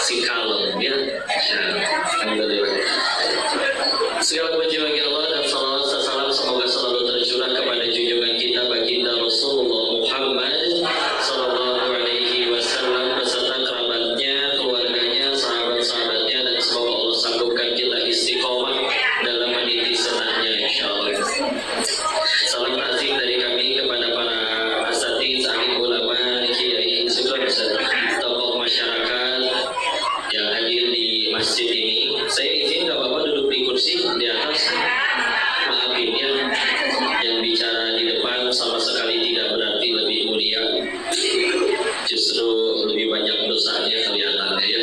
si kalem ya. Alhamdulillah. Segala puji bagi Allah dan salawat salam semoga selalu tercurah kepada junjungan kita baginda Rasulullah Muhammad sallallahu alaihi wasallam beserta kerabatnya, keluarganya, sahabat-sahabatnya, dan semoga Allah sanggupkan kita istiqomah dalam meniti sunnahnya insyaallah. Salam ta'zim dari kami kepada para asatiz, alim ulama, kiai, juga tokoh masyarakat yang hadir di masjid ini. Saya izin nggak apa-apa duduk di kursi di atas. Maafin ya, yang bicara di depan sama sekali tidak berarti lebih mulia, justru lebih banyak dosanya kelihatannya ya.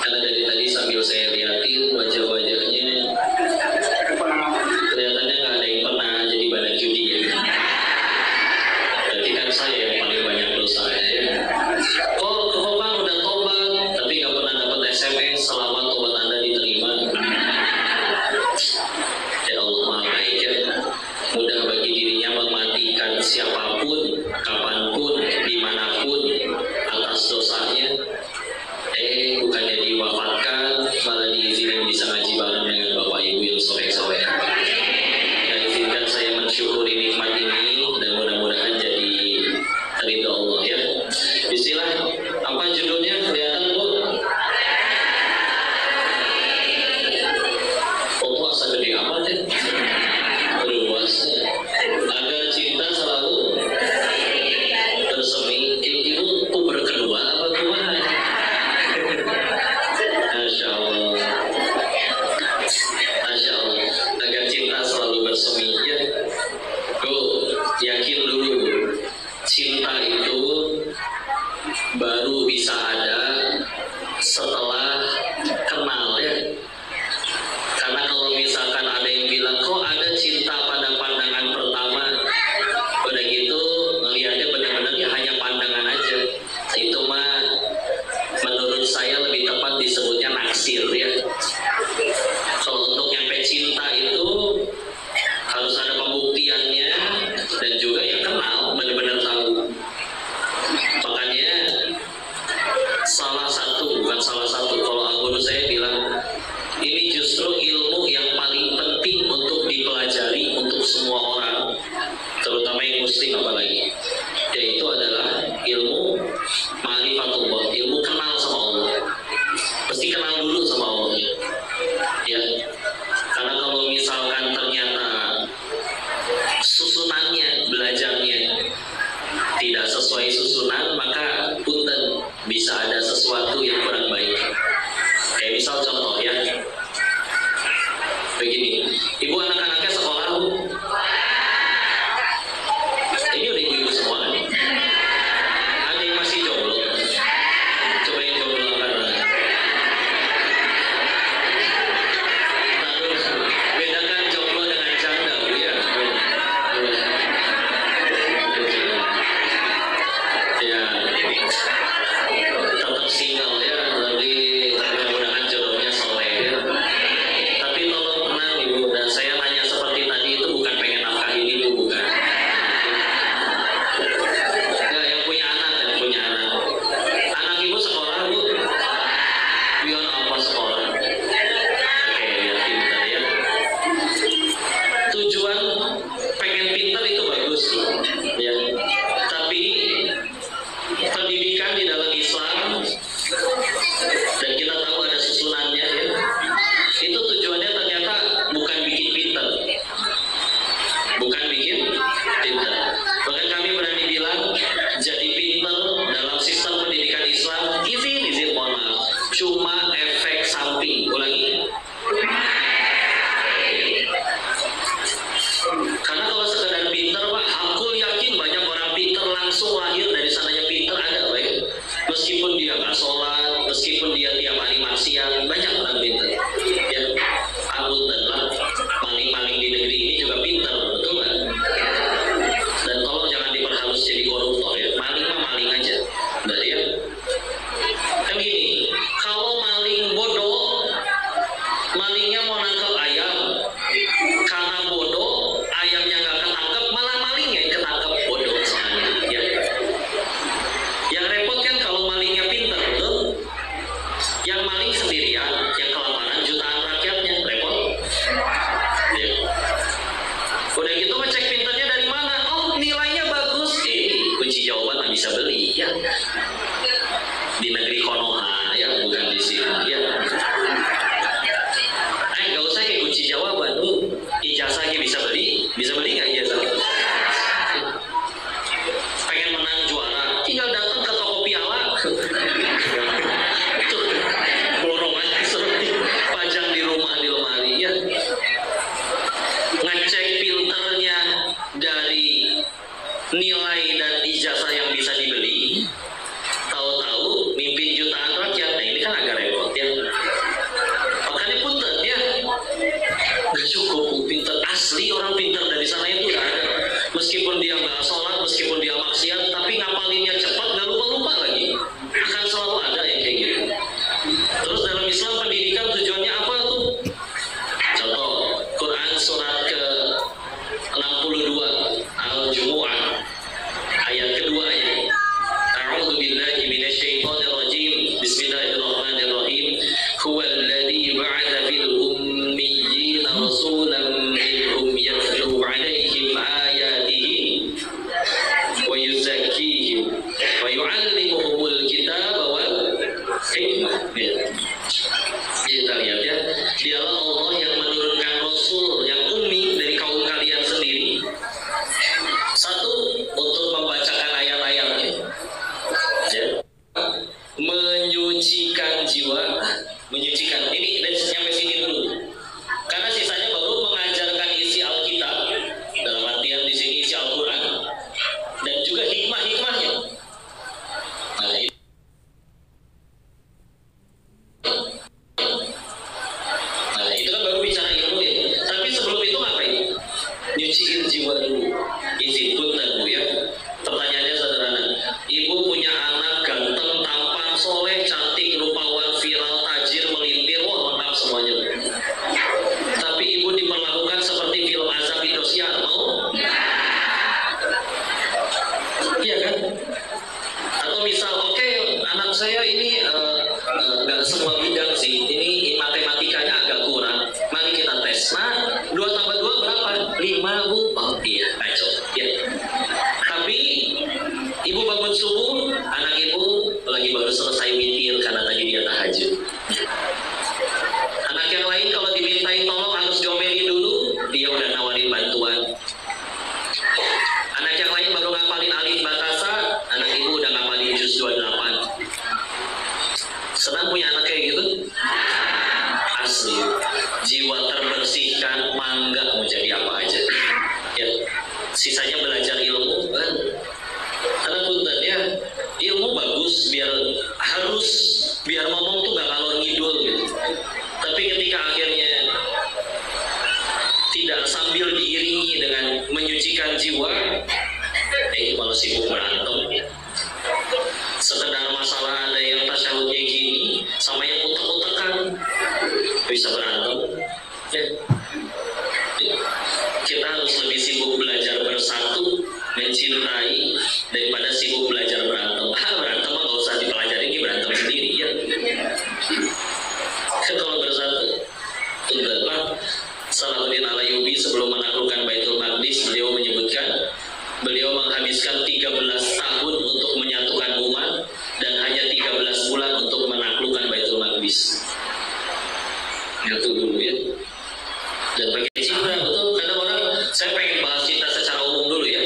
Karena dari tadi sambil saya liatin wajah-wajahnya, kelihatannya nggak ada yang pernah jadi badan judi ya. Berarti kan saya yang paling banyak dosanya ya. Kok bang udah tobat tapi nggak pernah dapat SMS selamat tobat Anda diterima. Ya Allah maha baik ya. Mudah bagi dirinya mematikan siapapun, kapanpun, dimanapun atas dosanya. Bukannya diwafatkan, malah diizinin bisa ngaji bareng dengan bapak ibu yang soleh-soleh. Ya izinkan saya mensyukuri nikmat ini dan mudah-mudahan jadi ridha Allah ya. Bismillah, apa judulnya kelihatan Bu? Oh asa gede amat ya. Luas. Agar cinta selalu bersemi. Ibu puber kedua apa kumaha? Masya Allah. Masya Allah. Agar cinta selalu bersemi ya. Go, yakin dulu. Cinta itu baru bisa ada setelah kenal ya. Karena kalau misalkan ada yang bilang kok ada cinta pada pandangan pertama, udah gitu ngelihatnya benar-benar ya hanya pandangan aja, itu mah menurut saya lebih tepat disebutnya naksir ya. Kalau untuk nyampe cinta itu harus ada pembuktiannya dan juga ya kenal, benar-benar tahu. Makanya bukan salah satu, kalau guru saya bilang ini justru ilmu yang paling penting untuk dipelajari untuk semua orang, terutama yang muslim apalagi, yaitu adalah ilmu ma'rifatullah, ilmu kenal sama Allah. Mesti kenal dulu sama Allah ya. Karena kalau misalkan ternyata susunannya, belajarnya tidak sesuai susunan, maka punten bisa ada sesuatu yang kurang baik. Kayak misal contoh ya, begini, ibu anak-anaknya sekolah Bu? Ini udah ibu-ibu semua nih. Ada yang masih jomblo? Coba yang jomblo angkat. Bedakan jomblo dengan janda Bu ya. Ya, tetap single ya, lebih mudah-mudahan jodohnya soleh ya. Tapi tolong tenang ibu, dan saya nanya seperti tadi itu bukan pengen nafkahin ibu, bukan. Enggak, yang punya anak. Anak ibu sekolah Bu? Bion apa sekolah? Oke, ya pintar ya. Tujuan pengen pintar itu bagus ya. Tapi pendidikan di dalam Islam, dan kita tahu ada susunannya ya, itu tujuannya ternyata bukan bikin pintar. Bahkan kami berani bilang jadi pintar dalam sistem pendidikan Islam izin mohon maaf, cuma efek samping. Ulangi. Karena kalau sekedar pintar Pak, aku yakin banyak orang pintar langsung lahir dari sananya pintar ada Pak ya. Meskipun dia nggak sholat, meskipun dia tiap hari maksiat, banyak orang pintar ya. Apunten lah, maling-maling di negeri ini juga pintar, betul nggak? Dan tolong jangan diperhalus jadi koruptor ya. Maling mah maling aja, udah ya. Kan gini, kalau maling bodoh, malingnya mau nangkep ayam, karena bodoh ayamnya nggak ketangkep, malah malingnya yang ketangkep, bodoh soalnya ya. Yang repot kan kalau malingnya pintar, betul? Konoha ya, bukan di sini ya. Nggak usah kayak kunci jawaban tuh. Ijazah bisa beli nggak ijazah? Pengen menang juara, tinggal datang ke toko piala. Itu borong aja seperti pajang di rumah di lemari ya. Ngecek filternya dari nilai dan ijazah yang bisa dibeli. Tahu-tahu mimpin jutaan rakyat. Nah ini kan agak repot ya. Makanya punten ya. Gak cukup pinter asli, orang pinter dari sana itu gak ada. Meskipun dia nggak sholat, meskipun dia maksiat, tapi ngapalinnya cepat, nggak lupa-lupa lagi. Akan selalu ada yang kayak gitu. Terus dalam Islam pendidikan tujuannya apa tuh? Contoh Quran surat ke 62 Al-Jumu'ah ayat kedua ya. A'udzu billahi minasyaitonir rajim. Bismillahirrahmanirrahim. Huwallazi ba'atsa fil ummiyyin rasulan minhum yatlu 'alaihim ayatihi wa yuzakkihim wa yu'allimuhumul kitaba wal hikmah. Kita lihat ya, dialah Allah yang menurunkan Rasul yang ummi dari kaum kalian sendiri. Satu, untuk membacakan ayat-ayatnya ya. Menyucikan jiwa, menyucikan ini dan sampai sini dulu. Karena sisanya baru mengajarkan isi Alkitab, dalam artian di sini isi Al-Quran dan juga hikmah-hikmahnya. Nah, ini itu kan baru bicara ilmu ya. Tapi sebelum itu ngapain? Nyuciin jiwa dulu. Izin punten Bu ya. Pertanyaannya sederhana. Ibu punya anak ganteng, tampan, soleh, cantik, rupawan, viral, tajir, melintir, wah lengkap semuanya. Tapi ibu diperlakukan seperti film azab Indosiar, mau? Iya kan? Atau misal, oke, anak saya ini nggak semua bidang sih. Ini matematikanya agak kurang. Mari kita tes. Nah, 2 tambah 2 berapa? 5 Bu. Oh iya, ayo. Ya. Tapi ibu bangun subuh, anak ibu lagi baru selesai witir karena tadi dia tahajud. Anak yang lain kalau dimintain tolong harus diomelin dulu, dia udah nawarin bantuan. Anak yang lain baru ngapalin alif batasa, anak ibu udah ngapalin juz 28. Senang punya anak kayak gitu? Asli, jiwa terbersihkan, mangga mau jadi apa aja. Ya, sisanya belajar ilmu kan. Karena punten ya, ilmu bagus biar ngomong tuh gak kalor ngidul gitu. Tapi ketika akhirnya tidak sambil diiringi dengan menyucikan jiwa, malah sibuk berantem. Sekedar masalah ada yang tasyahudnya gini sama yang utek-utekan bisa berantem ya. Kita harus lebih sibuk belajar bersatu, mencintai, daripada sibuk belajar berantem. Berantem mah gak usah dipelajari, ini berantem sendiri ya. Kalau bersatu Tunda Salahuddin Al-Ayyubi sebelum menaklukkan Baitul Maqdis, beliau menyebutkan beliau menghabiskan 13 tahun untuk menyatukan umat dan hanya 13 bulan untuk menaklukkan Baitul Maqdis. Itu dulu ya. Dan pakai cinta, betul. Kadang orang, saya pengen bahas cinta secara umum dulu ya,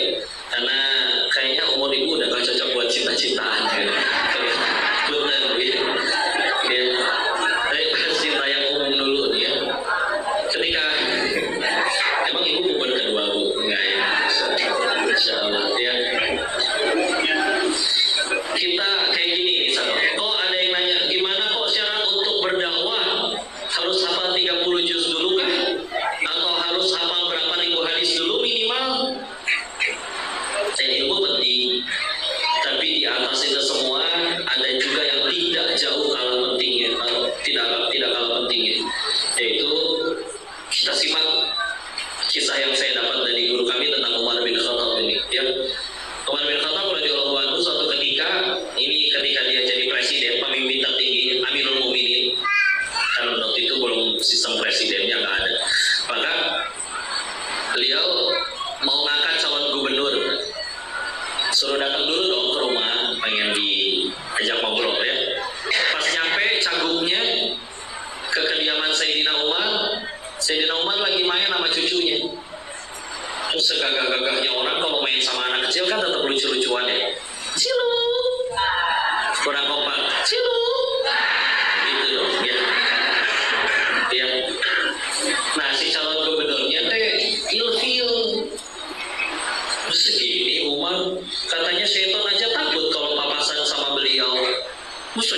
karena kayaknya umur ibu udah gak cocok buat cinta-cintaan ya. Benar ya. Tapi bahas cinta yang umum dulu nih ya. Ketika emang ibu bukan kedua Bu? Enggak ya. Insya Allah ya. Kita kayak gini misalnya. Kok ada yang nanya, gimana kok syarat untuk berdakwah? Harus hafal 30 juz dulu kah? Atau harus hafal berapa ribu hadis dulu minimal? Dan ilmu penting. Tapi di atas itu semua ada juga yang tidak jauh kalah pentingnya, tidak kalah pentingnya. Yaitu kita simak kisah yang saya dapat dari guru kami tentang Umar bin Khattab ini. Ya. Umar bin Khattab radhiyallahu anhu suatu ketika dia jadi presiden, pemimpin tertinggi, Amirul Mukminin. Karena waktu itu belum sistem presidennya nggak ada. Maka beliau mau ngangkat calon gubernur, suruh datang dulu dong ke rumah, pengen diajak ngobrol ya. Pas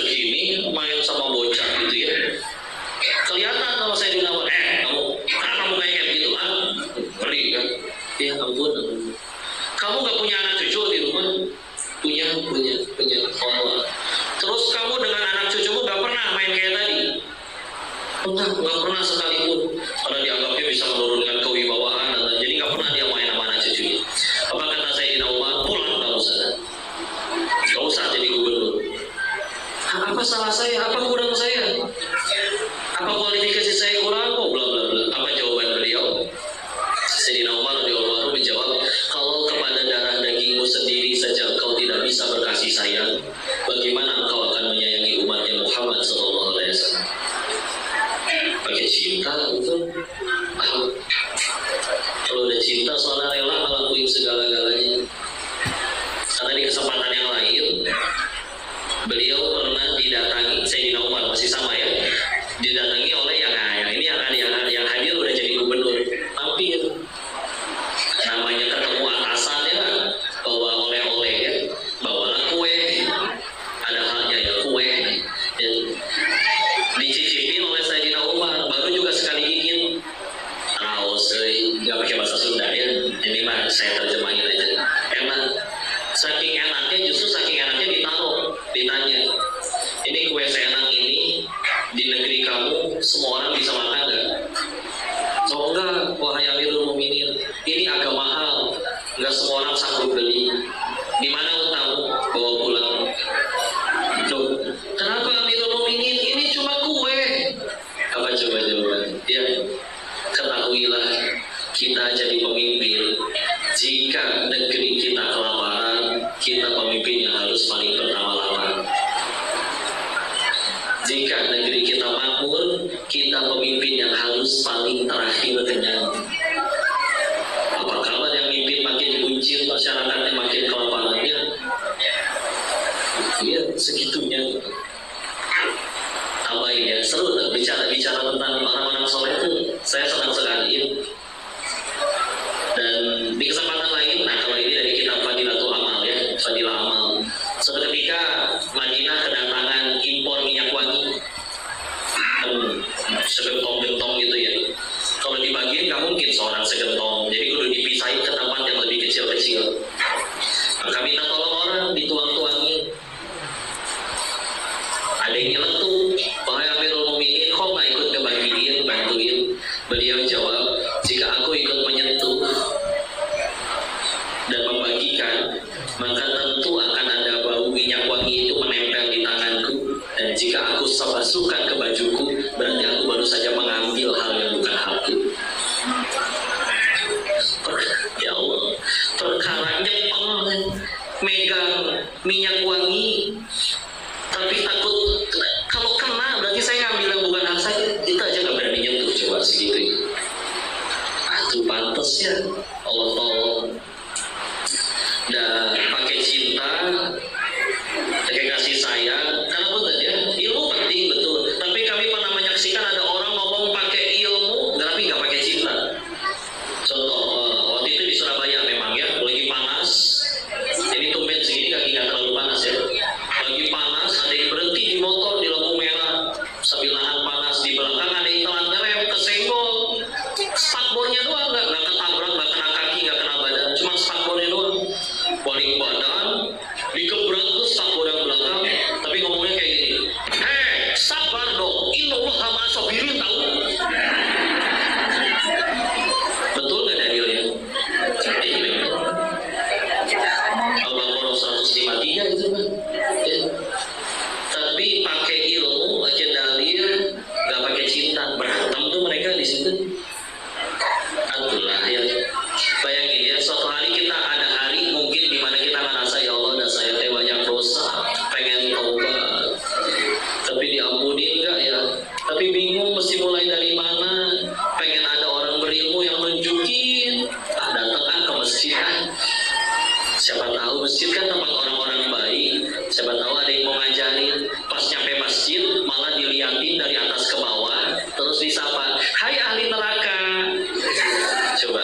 segini main sama bocah gitu ya. Kelihatan kalau saya dinawar, kamu kayak gitu, ngeri kan? Ya ampun. Kamu nggak punya anak cucu di rumah? Punya. Oh. Terus kamu dengan anak cucumu nggak pernah main kayak tadi? Nggak pernah sekalipun. Karena dianggapnya bisa menurunkan kewibawaan, jadi nggak pernah dia main sama anak cucunya. Apa kata Sayyidina Umar? Pulang kamu sana. Gak usah jadi gubernur. Apa salah saya? Apa kurang saya? Apa kualifikasi saya kurang? Bla bla bla. Apa jawaban beliau? Sayyidina Umar radhiyallahu anhu menjawab, kalau kepada darah dagingmu sendiri saja engkau tidak bisa berkasih sayang, bagaimana engkau akan menyayangi umatnya Muhammad sallallahu alaihi wasallam? Pakai cinta itu. Kalau udah cinta soalnya rela ngelakuin segala-galanya. Karena di kesempatan yang lain beliau pernah didatangi, Sayyidina Umar masih sama ya, didatangi oleh yang hadir udah jadi gubernur, tapi namanya ketemu atasannya bawa oleh-oleh ya, bawalah kue, ada halnya ya kue, dan dicicipin oleh Sayyidina Umar, baru juga sekali gigit, nggak pakai bahasa Sunda ya, ini mah saya terjemahin aja, enak. Saking enaknya, justru saking enaknya ditanya, ini kue seenak ini di negeri kamu semua orang bisa makan nggak? Oh enggak, wahai Amirul Mukminin, ini agak mahal, nggak semua orang sanggup beli. Di mana utang? Bawa pulang. Loh, kenapa Amirul Mukminin? Ini cuma kue. Apa coba jawaban? Ya, ketahuilah kita jadi pemimpin. Jika negeri kita kelaparan, kita pemimpin yang harus paling pertama lapar. Jika negeri kita makmur, kita pemimpin yang harus paling terakhir kenyang. Apa kabar yang mimpin makin buncit, masyarakatnya makin kelaparannya? Ya, segitunya. Tambahin ya, seru bicara tentang orang-orang soleh itu, saya senang sekali. Dan di kesempatan lain, kalau ini dari kitab Fadilatul Amal ya, Fadilah Amal. Suatu ketika Madinah kedatangan impor minyak wangi, segentong-gentong gitu ya. Kalau dibagiin nggak mungkin seorang segentong, jadi kudu dipisahin ke tempat yang lebih kecil-kecil. Maka minta tolong orang dituang-tuangin. Ada yang nyeletuk, wahai Amirul Mukminin, kok nggak ikut ngebagiin, bantuin? Beliau jawab, jika aku ikut menyentuh dan membagikan, maka tentu akan ada bau minyak wangi itu menempel di tanganku, dan jika aku basuhkan ke bajuku, berarti aku baru saja mengambil hal yang bukan hakku. Ya Allah, perkara nyepeng megang minyak wangi, tapi takut kalau kena berarti saya ngambil yang bukan hak saya, kita aja nggak berani nyentuh, coba segitu ya. Itu pantas ya, Allah tolong. Dan pakai cinta, pakai kasih sayang, karena betul ya, ilmu penting betul. Tapi kami pernah menyaksikan ada orang ngomong pakai ilmu, tapi nggak pakai cinta. Contoh, waktu itu di Surabaya memang ya, lagi panas. Jadi tumben segini kaki nggak terlalu panas ya. Lagi panas, ada yang berhenti di motor di lampu merah sambil nahan panas. Di belakang ada yang telat ngerem, kesenggol. Spakbornya doang, nggak ketabrak, nggak kena kaki, nggak kena badan, cuma spakbornya doang. Balik badan, dikebrak terus spakbor yang belakang, tapi ngomongnya kayak gini, sabar dong, innallaha sama sobirin tahu. Betul nggak dalilnya? Al-Baqarah 153 gitu kan. Tapi pakai ilmu aja dalil, nggak pakai cinta, berantem tuh mereka di situ. Alhamdulillah ya. Bayangin ya, suatu hari kita ada hari mungkin di mana kita ngerasa ya Allah, dan saya teh banyak dosa, pengen taubat, tapi diampuni enggak ya? Tapi bingung mesti mulai dari mana? Pengen ada orang berilmu yang nunjukin, datang ke masjid. Siapa tahu masjid kan tempat orang-orang baik. Siapa tahu ada yang mau ngajarin. Pas nyampe masjid malah diliatin dari atas ke bawah, terus disapa, hai ahli neraka. Coba,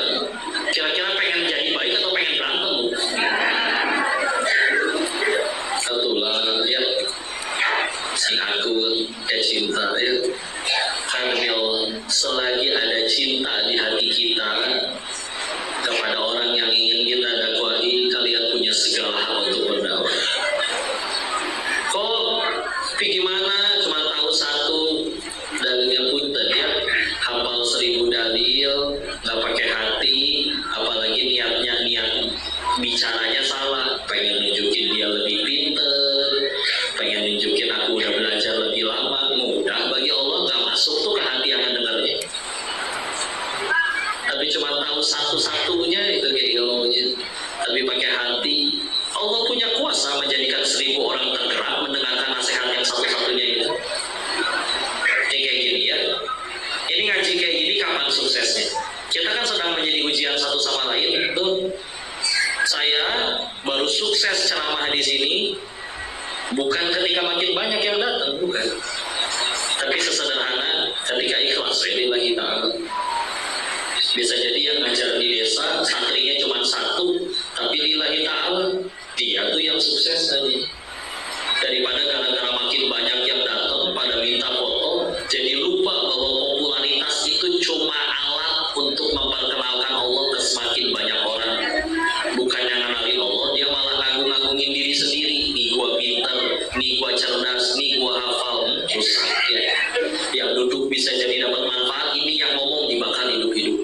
kira-kira pengen jadi baik atau pengen berantem? Satulah ya. sing akut cinta ya. Karena demi Allah, selagi ada cinta di hati kita kepada orang yang ingin kita dakwahi, kalian punya segala hak untuk berdakwah. Kok gimana cuma tahu satu dalilnya pun tadi ya, hafal 1000 dalil nggak pakai hati, apalagi niat bicaranya salah, pengen nunjukin dia lebih pinter, pengen nunjukin aku udah belajar lebih lama. Mudah bagi Allah, nggak masuk tuh ke hati yang dengarnya. Tapi cuma tahu satu-satunya itu kayak ilmunya, tapi pakai hati. Allah punya kuasa menjadikan 1000 orang tergerak mendengarkan nasihat yang satu-satunya itu. Ini kayak gini ya. Ini ngaji kayak gini kapan suksesnya? Kita kan sedang menjadi ujian satu sama lain. Tuh, saya baru sukses ceramah di sini bukan ketika makin banyak yang datang, bukan. Tapi sesederhana ketika ikhlas lillahi ta'ala. Bisa jadi yang ngajar di desa santrinya cuma satu, tapi lillahi ta'ala dia tuh yang sukses tadi. Daripada gara-gara makin banyak yang datang pada minta foto, jadi lupa bahwa popularitas itu cuma alat untuk memperkenalkan Allah ke semakin banyak orang. Bukannya ngenalin Allah, dia malah ngagung-ngagungin diri sendiri. Nih gua pintar, nih gua cerdas, nih gua hafal. Susah ya. Yang duduk bisa jadi dapat manfaat, ini yang ngomong dibakar hidup-hidup.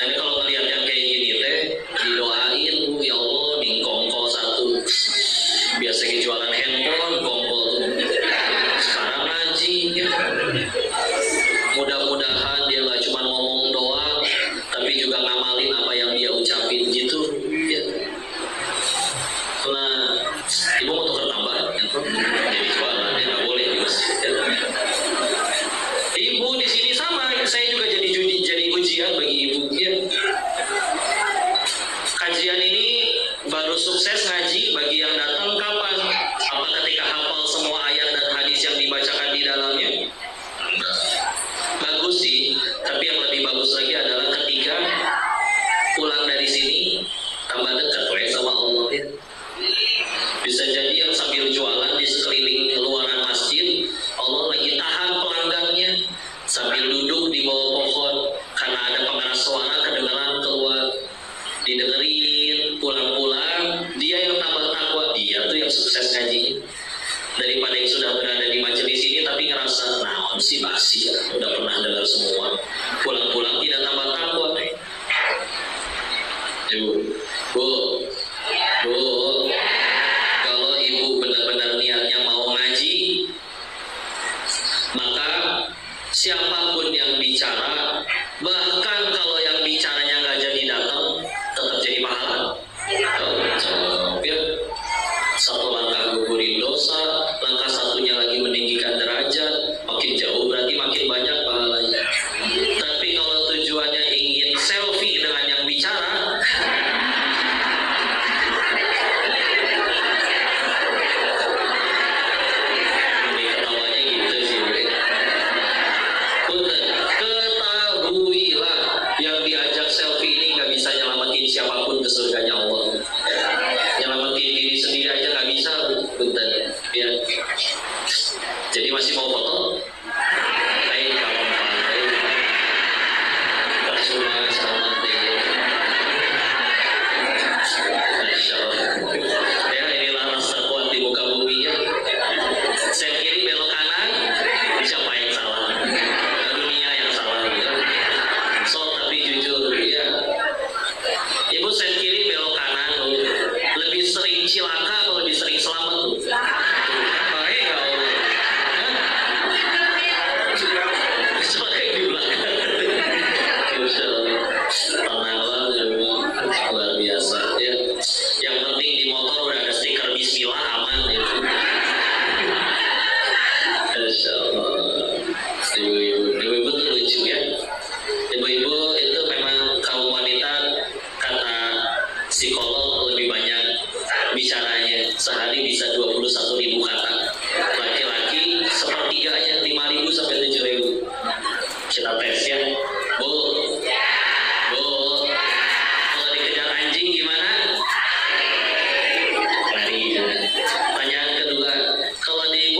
Jadi kalau ngeliat yang kayak gini teh, didoain, ya Allah, nih kongko satu. Biasa jualan handphone, kongko sekarang ngaji ya. Mudah-mudahan dia gak cuma ngomong doang, tapi juga ngamalin apa yang dia ucapin gitu ya. Nah, ibu mau tukar tambah jadi jualan ya, gak boleh ya. Ibu di sini sama, saya juga jadi ujian bagi ibu ya. Kajian ini baru sukses ngaji bagi yang datang kapan? Apa ketika hafal semua ayat dan hadis yang dibacakan di dalamnya? Bagus sih, tapi yang lebih bagus lagi adalah ketika pulang dari sini tambah dekat sama Allah ya. Bisa jadi yang sambil jualan di sekeliling luaran masjid, Allah lagi tahan pelanggannya sambil duduk di bawah pohon karena ada pengeras suara kedengaran keluar, didengerin, pulang-pulang dia yang tambah takwa, dia tuh yang sukses ngajinya. Daripada yang sudah berada di majelis ini tapi ngerasa naon sih basi ya, udah pernah dengar semua, pulang-pulang tidak tambah takwa. Bu, kalau ibu benar-benar niatnya mau ngaji, maka siapapun yang bicara, bahkan kalau yang bicaranya nggak jadi datang, tetap jadi pahala. Ya. Satu langkah gugurin dosa, langkah satunya lagi meninggikan derajat, makin jauh berarti makin banyak pahalanya. Tapi kalau tujuannya ingin selfie dengan yang bicara, ini ketawanya gitu sih, ketahuilah yang diajak selfie ini nggak bisa nyelamatin siapapun ke surganya Allah. Nyelamatin diri sendiri aja nggak bisa, bentar ya. Jadi masih mau foto? Baik, kalau baik, semua selamat ya. Masya Allah. Ya, inilah rasa kuat di muka bumi ya. Saya kiri belok kanan, siapa yang salah? Dunia yang salah ya. So tapi jujur ya, ibu set kiri belok kanan tuh, lebih sering cilaka atau lebih sering selamat tuh? Baik nggak Allah? Soalnya di belakang. Masya Allah, tenanglah ya, luar biasa ya. Yang penting di motor udah ada stiker Bismillah, aman ya. Masya Allah. Ibu-ibu tuh lucu ya. Ibu-ibu itu memang kaum wanita, kata psikolog, lebih banyak bicaranya. Sehari bisa 21.000 kata. Laki-laki sepertiganya 5.000 sampai 7.000. Kita tes ya. Bu, kalau dikejar anjing gimana? Lari. Pertanyaan kedua, kalau di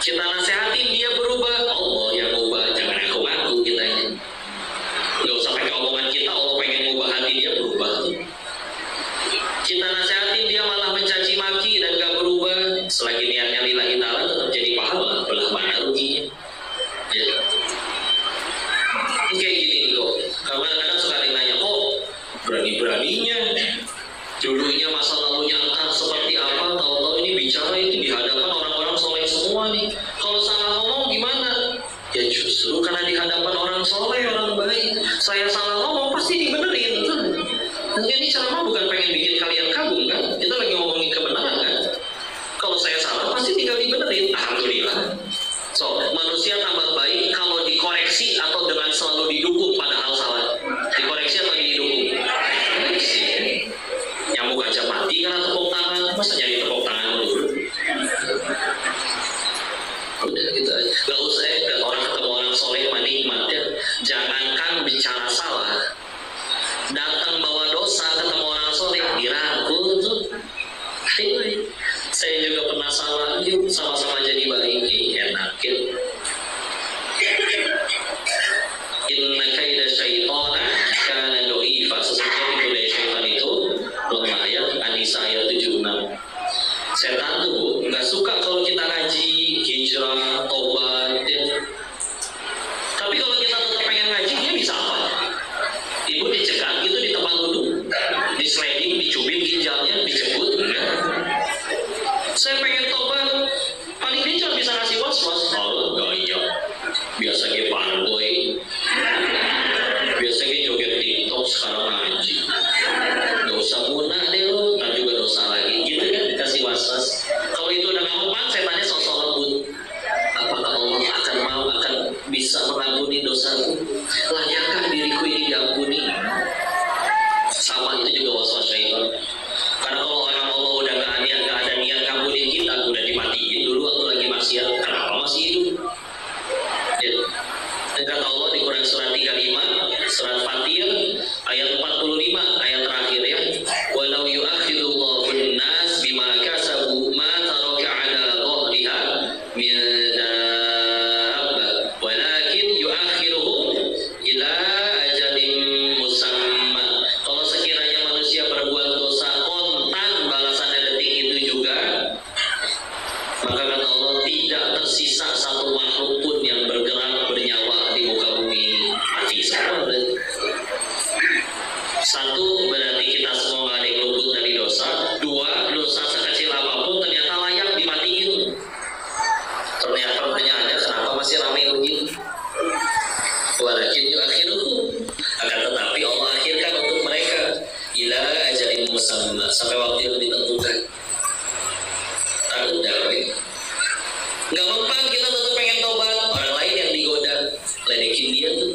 Kita nasehatin dia berubah, Allah yang ubah, jangan ngaku-ngaku kita ini. Gak usah pakai omongan kita, Allah pengen ubah hati dia berubah. Kita nasehatin dia malah mencaci maki dan gak berubah, selagi niatnya lillahi ta'ala tetap jadi pahala, belah mana ruginya. Ya. Kayak gini nih kok, karena kadang suka ditanya, kok berani-beraninya dulunya masa lalunya entah seperti apa, tahu-tahu ini bicara itu di hadapan orang-orang soleh semua nih. Kalau salah ngomong gimana? Ya justru karena di hadapan orang soleh, orang baik, saya salah ngomong pasti dibenerin kan? Nanti ini ceramah bukan pengen bikin kalian kagum kan? Kita lagi ngomongin kebenaran kan? Kalau saya salah pasti tinggal dibenerin, alhamdulillah. So, manusia tambah baik kalau dikoreksi atau dengan selalu didukung padahal salah. Dikoreksi atau didukung? Koreksi. Nyamuk aja mati karena tepuk tangan, masa jadi tepuk tangan dulu? Udah gitu aja. Gak usah orang ketemu orang soleh nikmat ya. Jangankan bicara salah, datang bawa dosa ketemu orang soleh dirangkul tuh. Saya juga pernah salah, yuk sama-sama jadi baik, enakin. Inna kaida syaitana kana do'ifa. Sesungguhnya tipu daya syaitan itu lemah ya. An-Nisa ayat 76. Setan tuh nggak suka kalau kita ngaji, hijrah, tobat ya. Tapi kalau kita tetap pengen ngaji, dia bisa apa? Ibu dicegat gitu di tempat duduk, di sliding, dicubit ginjalnya, dijemput enggak. Saya pengen tobat, paling dia cuma bisa ngasih was-was. Oh enggak, iya biasa dia panboy, biasa dia joget TikTok, sekarang ngaji. Dosa punah deh lo, ntar juga dosa lagi gitu kan, dikasih was-was. Kalau itu udah gak mempan, saya tanya sosok lembut, apakah Allah akan bisa mengampuni dosaku? Layakkah diriku ini diampuni? Sama itu juga was-was syaitan. Karena kalau orang Allah udah gak ada niat ngampunin kita, udah dimatiin dulu waktu lagi maksiat, kenapa masih hidup? Ya. Dan kata Allah di Quran surat 35, surat Fatir ayat 45, ayat terakhir ya. Walau yu'akhidullahu an-nas bima kasabu ma taraka 'ala dhahriha min dabbah walakin yu'akhiruhum ila ajalin musamma. Kalau sekiranya manusia berbuat dosa kontan balasannya detik itu juga, maka kata Allah tidak tersisa satu makhluk pun yang bergerak bernyawa di muka bumi, mati semua. Satu, berarti kita semua gak ada yang luput dari dosa. Dua, dosa sekecil apapun ternyata layak dimatiin. Ternyata pertanyaannya kenapa masih ramai begini? Walakin yu'akhiruhum, akan tetapi Allah akhirkan untuk mereka ila ajalin musamma, sampai waktu yang ditentukan. Udah, nggak mempan kita tetap pengen tobat, orang lain yang digoda, ledekin dia tuh,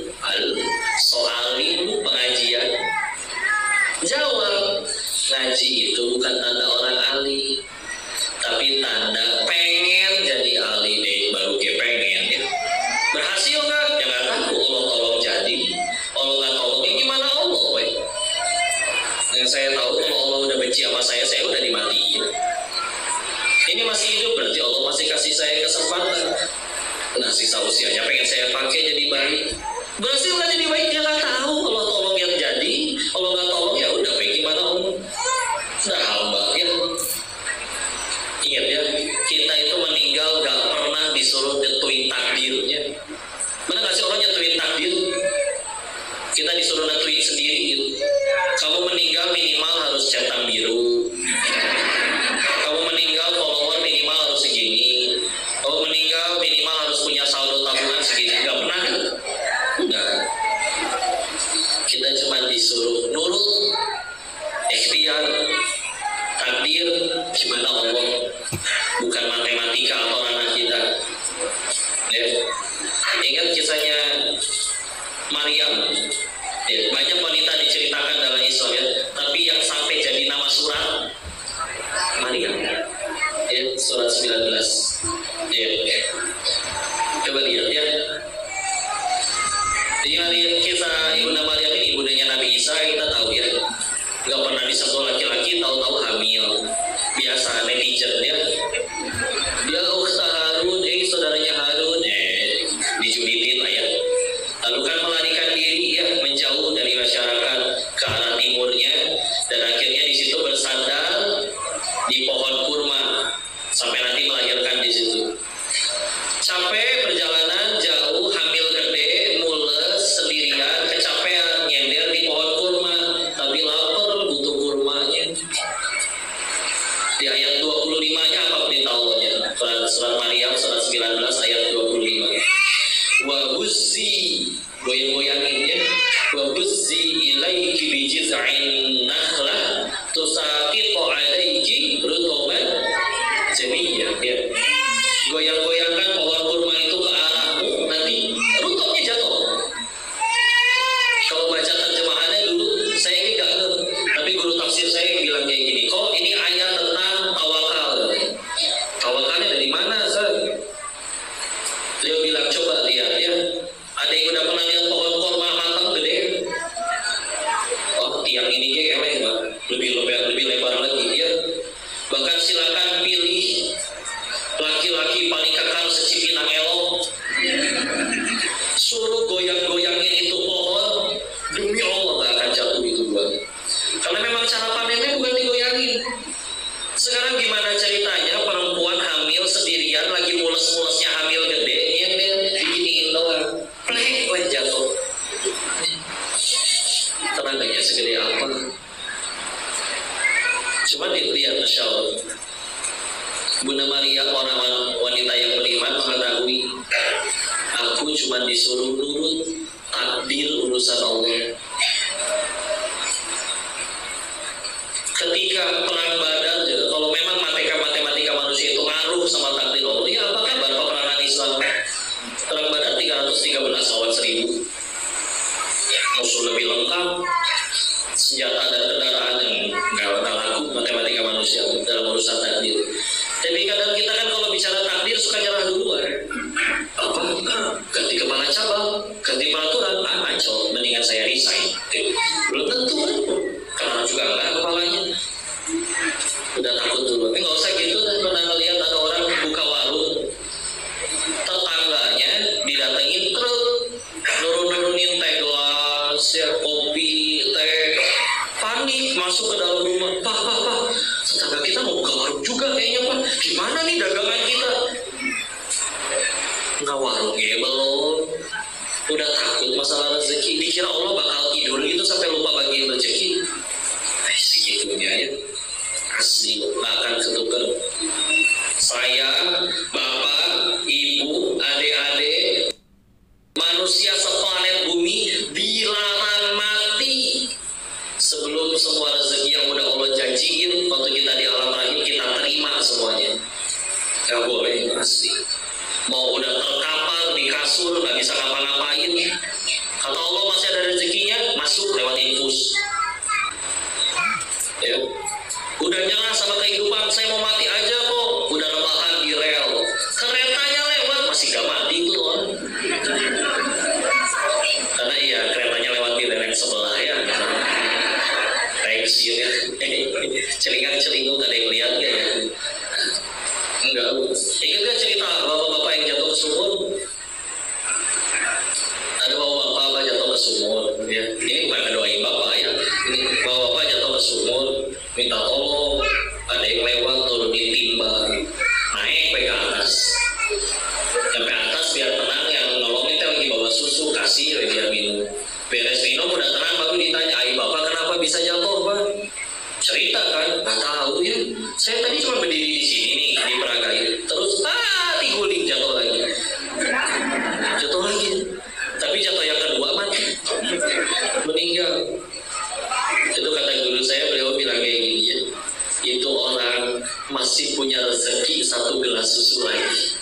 soalin pengajian. Jawab, ngaji itu bukan tanda orang ahli, tapi tanda pengen jadi ahli deh, baru dia pengen ya. Berhasil nggak? Ya nggak tahu, Allah tolong jadi, Allah nggak tolong, ya gimana Allah? Yang saya tahu kalau Allah udah benci sama saya udah dimatiin. Ini masih hidup, berarti Allah masih kasih saya kesempatan. Nah, sisa usianya pengen saya pakai jadi baik. Berhasil nggak jadi baik, dia nggak tahu. Allah tolong yang jadi, Allah nggak tolong ya udah baik gimana om? Udah hamba ya. Ingat ya, kita itu meninggal nggak pernah disuruh nentuin takdirnya. Mana nggak sih orang nyentuhin takdir? Kita disuruh nentuin sendiri gitu. Kamu meninggal minimal harus centang biru. Kamu meninggal follower minimal harus segini. Kamu meninggal minimal harus punya saldo tabungan segini. Gak pernah kan? Enggak. Kita cuma disuruh nurut, ikhtiar, takdir, gimana Allah. Bukan matematika atau ranah kita. Ya. Ingat kisahnya Maryam. Ya, banyak wanita diceritakan dalam Islam ya. Tapi yang sampai jadi nama surat Maryam ya, surat 19 ya. Coba lihat ya. Jadi kisah Ibunda Maryam ini, ibundanya Nabi Isa, kita tahu ya, gak pernah disentuh laki-laki, tahu-tahu hamil. Biasa netizen ya. Ya ukhta Harun, melahirkan di situ. Capek perjalanan jauh, hamil gede, mules, sendirian, kecapean, nyender di pohon kurma, tapi lapar, butuh kurmanya. Di ayat 25-nya apa perintah Allahnya? Surat Maryam surat 19 ayat 25. Wa huzzi, goyang-goyangin ya. Wa huzzi ilaiki bijiz'in nakhlah tusaqitu alaiki rutuban jamiyah ya. Goyang-goyangkan pohon kurma itu ke arahmu, nanti rutubnya jatuh. Kalau baca terjemahannya dulu saya ini gak ngerti, tapi guru tafsir saya bilang kayak gini, kok ini ayat tentang tawakal. Tawakalnya dari mana, Sir? Dia bilang coba lihat ya, ada yang udah pernah lihat pohon kurma matang gede? Oh, tiang ini kayak eleh, Pak. Lebih lebar lagi ya. Bahkan silakan pilih laki-laki paling kekal secipinang elok, suruh goyang-goyangin itu pohon, demi Allah gak akan jatuh itu buat. Karena memang cara panennya bukan digoyangin. Sekarang gimana ceritanya perempuan hamil sendirian lagi mules-mulesnya hamil gede, yang dia diginiin doang, plek jatuh. Tenaganya segede apa? Cuma dilihat, Masya Allah. Bunda Maria, orang wanita yang beriman, mengetahui aku cuma disuruh nurut takdir urusan Allah. Ketika perang Badar, kalau memang matematika manusia itu ngaruh sama takdir Allah, ya apa kabar peperangan Islam? Perang Badar 313 lawan 1000, musuh lebih lengkap, senjata dan kendaraan yang nggak laku matematika manusia dalam urusan takdir. Tapi kadang kita kan kalau bicara takdir suka nyerah duluan. Apa? Ganti kepala cabang, ganti peraturan, ancol, mendingan saya resign. Belum tentu kan? Karena juga enggak kepalanya. Udah takut dulu. Tapi nggak usah gitu. Pernah ngeliat ada orang buka warung, tetangganya didatengin truk, nurunin teh gelas, ya, kopi, teh, panik masuk ke dalam rumah. Pak, tetangga kita mau buka warung juga kayaknya, Pak. Gimana nih dagangan kita? Nggak, warungnya belum. Udah takut masalah rezeki. Dikira Allah bakal tidur gitu sampai lupa bagiin rezeki. Segitunya ya. Asli, nggak akan ketukar. Saya, bapak, ibu, adik-adik, manusia seplanet bumi dilarang mati sebelum semua rezeki yang udah Allah janjiin waktu kita di alam rahim kita terima semuanya. Gak boleh, asli. Mau udah terkapar di kasur gak bisa ngapa-ngapain, kata Allah masih ada rezekinya, masuk lewat infus ya. Udah nyerah sama kehidupan, saya mau mati aja kok, udah rebahan di rel, keretanya lewat masih gak mati tuh loh. Karena iya keretanya lewat di rel sebelah ya, pensiun ya. Celingan-celinguk gak ada yang lihat ya. Enggak. Ingat gak cerita bapak-bapak yang jatuh ke sumur? Ada bapak-bapak jatuh ke sumur ya. Ini bukan ngedoain bapak ya. Ini bapak-bapak jatuh ke sumur, minta tolong, ada yang lewat turunin timba, naik ke atas. Sampai atas biar tenang, yang nolongin lagi bawa susu, kasih dia minum. Beres minum udah tenang, baru ditanya, "Ai bapak kenapa bisa jatuh, Pak?" Cerita kan, nggak tahu ya. Saya tadi cuma berdiri di sini nih, diperagain. Terus diguling jatuh lagi. Tapi jatuh yang kedua mati, meninggal. Itu kata guru saya, beliau bilang kayak gini ya. Itu orang masih punya rezeki 1 gelas susu lagi.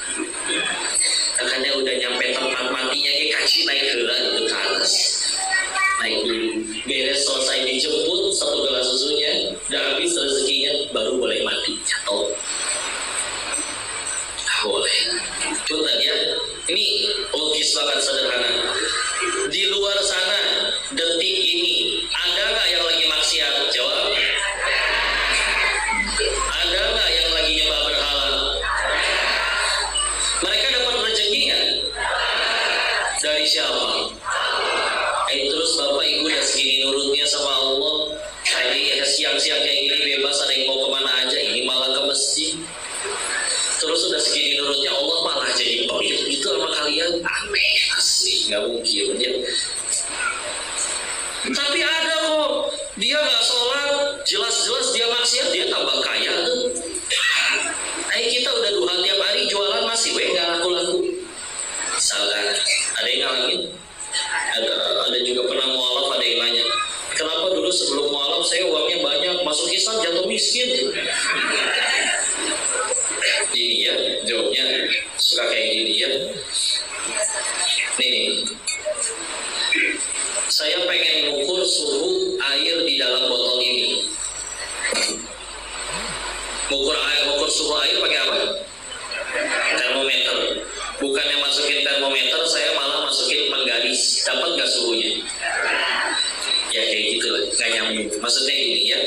Makanya udah nyampe tempat matinya, dia kasih naik ke atas. Naik dulu, beres selesai dijemput 1 gelas susunya, udah habis rezekinya, baru boleh mati jatuh. Boleh. Coba ya, ini logis banget, sederhana. Di luar sana detik ini ada nggak yang lagi maksiat? Jawab. Ada nggak yang lagi nyembah berhala? Mereka dapat rezeki nggak? Dari siapa? Terus bapak ibu udah segini nurutnya sama Allah, tadi siang-siang kayak gini bebas, ada yang mau kemana aja, ini malah ke masjid. Terus sudah segini nurutnya Allah malah jadi itu sama kalian, aneh asli, nggak mungkin ya. Tapi ada kok, dia nggak sholat, jelas-jelas dia maksiat, dia tambah kaya tuh. Kita udah duha tiap hari, jualan masih nggak laku-laku. Misalkan ada yang ngalamin, ada juga pernah mualaf, ada yang nanya, kenapa dulu sebelum mualaf saya uangnya banyak, masuk Islam jatuh miskin. Ini ya jawabnya suka kayak gini ya. Nih, saya pengen mengukur suhu air di dalam botol ini. Mengukur suhu air pakai apa? Termometer. Bukannya masukin termometer, saya malah masukin penggaris. Dapat nggak suhunya? Ya kayak gitu lah, nggak nyambung. Maksudnya ini ya,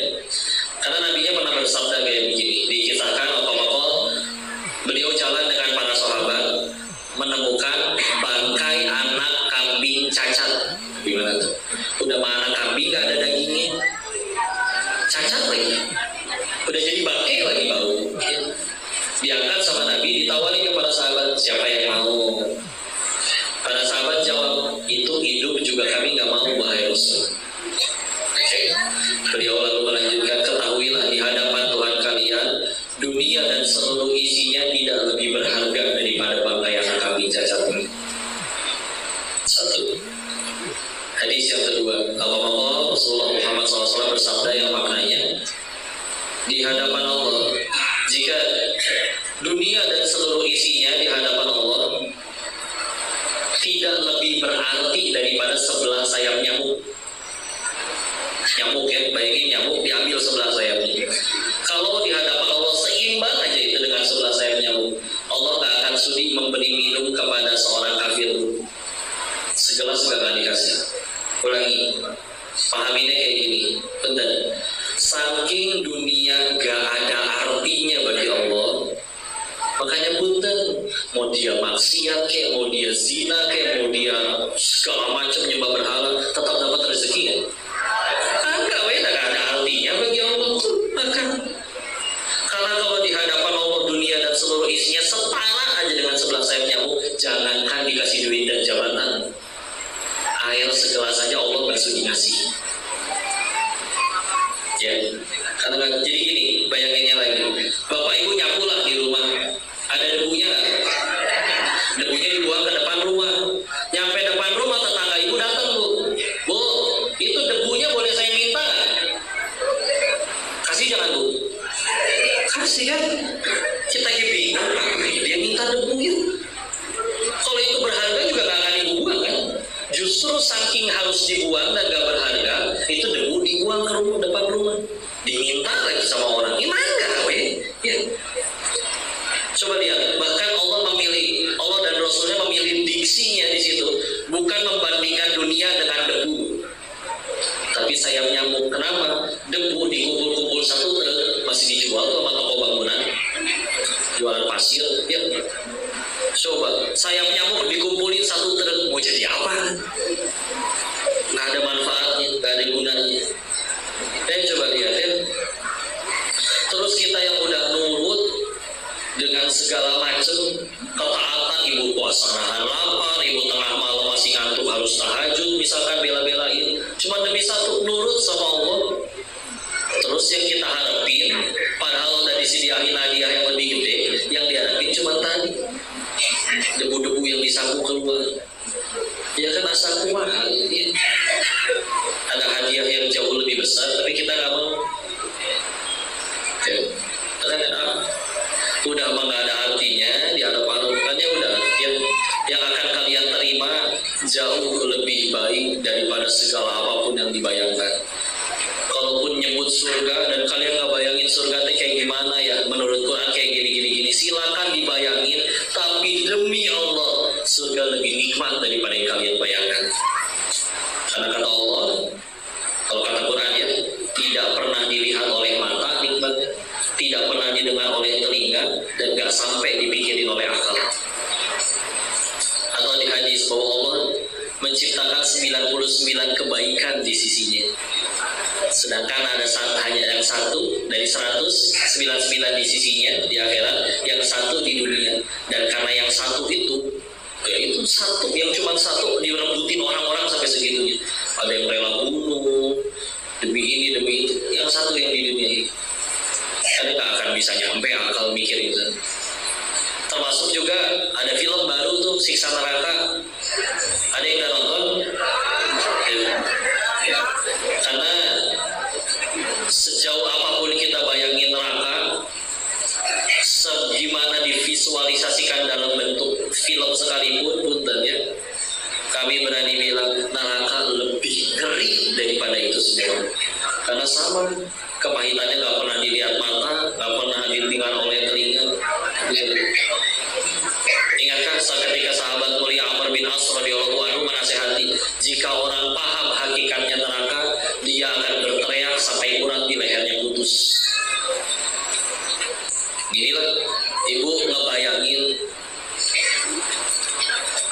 karena nabinya pernah bersabda kayak begini. Dikisahkan beliau jalan dengan para sahabat, menemukan bangkai anak kambing cacat. Gimana tuh? Udah mah anak kambing gak ada dagingnya, cacat lagi, udah jadi bangkai lagi bau. Diangkat sama Nabi, ditawarin kepada sahabat, siapa yang mau? Para sahabat jawab, itu hidup juga kami gak mau, wahai Rasul. Beliau lalu melanjutkan, ketahuilah di hadapan Tuhan kalian, dunia dan seluruh isinya tidak lebih berharga daripada bangkai anak kambing cacat ini. Satu. Hadis yang kedua, Allah Rasulullah Muhammad SAW bersabda yang maknanya, di hadapan Allah, jika dunia dan seluruh isinya di hadapan Allah tidak lebih berarti daripada sebelah sayap nyamuk. Nyamuk ya, bayangin nyamuk diambil sebelah sayapnya. Kalau di hadapan Allah seimbang aja itu dengan sebelah sayap nyamuk, Allah gak akan sudi memberi minum kepada seorang kafir. Segelas gak akan dikasih. Ulangi, pahaminnya kayak gini, bener. Saking dunia gak ada artinya bagi Allah, makanya punten, mau dia maksiat kayak, mau dia zina kayak, mau dia segala macam nyembah berhala, tetap dapat rezeki kan? Enggak, gak ada artinya bagi Allah. Maka karena kalau di hadapan Allah dunia dan seluruh isinya setara aja dengan sebelah sayap nyamuk, jangankan dikasih duit dan jabatan, air segelas saja Allah nggak sudi ngasih. Ya, karena jadi gini, bayanginnya lagi, bapak ibu nyapu lah di rumah, ada debunya nggak? Debunya dibuang ke depan rumah, nyampe depan rumah tetangga ibu datang, bu, itu debunya boleh saya minta nggak? Kasih jangan bu, kasih kan? Kita bingung, dia minta debu itu. Kalau itu berharga juga nggak akan dibuang kan? Justru saking harus dibuang dan gak berharga, itu debu dibuang ke rumah, depan rumah, diminta lagi sama orang. Gimana gak weh? Ya. Coba lihat, bahkan Allah dan Rasulnya memilih diksinya di situ, bukan membandingkan dunia dengan debu, tapi sayap nyamuk. Kenapa? Debu dikumpul-kumpul satu masih dijual sama toko bangunan, jualan pasir, ya. Coba, sayap nyamuk dikumpulin satu truk, mau jadi apa? Nggak ada manfaatnya, nggak ada gunanya. Coba lihat ya. Terus kita yang udah nurut dengan segala macam ketaatan, ibu puasa nahan lapar, ibu tengah malam masih ngantuk harus tahajud, misalkan bela-belain, cuma demi satu nurut sama Allah. Terus yang kita harapin, padahal udah disediain hadiah yang lebih gede, yang diharapin cuma tadi, debu-debu yang disapu keluar. Ya kan asaku mahal ya. Ada hadiah yang jauh lebih besar, tapi kita nggak mau. Ya. Karena udah nggak ada artinya di hadapan Tuhannya, udah yang akan kalian terima jauh lebih baik daripada segala apapun yang dibayangkan. Kalaupun nyebut surga dan kalian nggak bayangin surga itu kayak gimana ya, menurut Quran kayak gini, silakan dibayangin, tapi demi Allah surga lebih nikmat daripada yang kalian bayangkan. Karena kata Allah, kalau kata Quran ya, tidak pernah dilihat oleh mata nikmatnya, tidak pernah didengar oleh telinga, dan gak sampai dipikirin oleh akal. Atau di hadis bahwa Allah menciptakan 99 kebaikan di sisinya. Sedangkan ada hanya yang satu dari 199 di sisinya di akhirat, yang satu di dunia. Dan karena yang satu itu, ya itu satu, yang cuma satu direbutin orang-orang sampai segitunya. Ada yang rela bunuh demi ini demi itu, yang satu yang di dunia ini. Kalian nggak akan bisa nyampe akal mikir itu. Termasuk juga ada film baru tuh, Siksa Neraka. Ada yang udah nonton? Ya. Karena sejauh apapun kita bayangin neraka, segimana divisualisasikan dalam bentuk film sekalipun, punten ya, kami berani bilang neraka lebih ngeri daripada itu semua. Karena sama, kepahitannya nggak pernah dilihat mata, nggak pernah didengar oleh telinga. Ingatkan ketika sahabat mulia Amr bin As radhiyallahu anhu menasehati, jika orang paham hakikatnya neraka, dia akan berteriak sampai urat di lehernya putus. Inilah ibu ngebayangin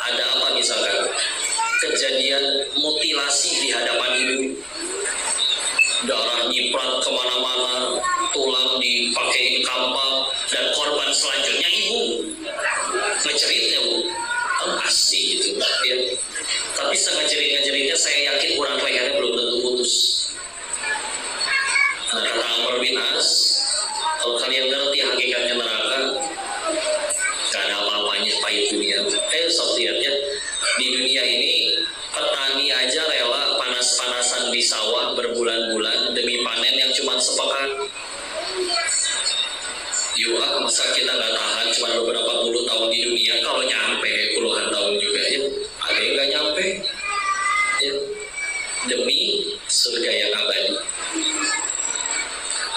ada apa misalkan kejadian mutilasi di hadapan ibu, darah nyiprat kemana-mana, tulang dipakai kampak, dan korban selanjutnya ibu. Ngeceritnya bu, asik gitu ya. Tapi sengajerit-ngejeritnya saya yakin urat lehernya belum tentu putus. Nah, kata Amr bin As, kalau kalian ngerti hakikatnya neraka, gak ada apa-apanya pahit dunia. Sok lihat ya, di dunia ini petani aja rela panas-panasan di sawah berbulan-bulan demi panen yang cuma sepekan. Yuk, masa kita nggak tahan cuma beberapa puluh tahun di dunia, kalau nyampe puluhan tahun juga ya, ada yang nggak nyampe ya, demi surga yang abadi.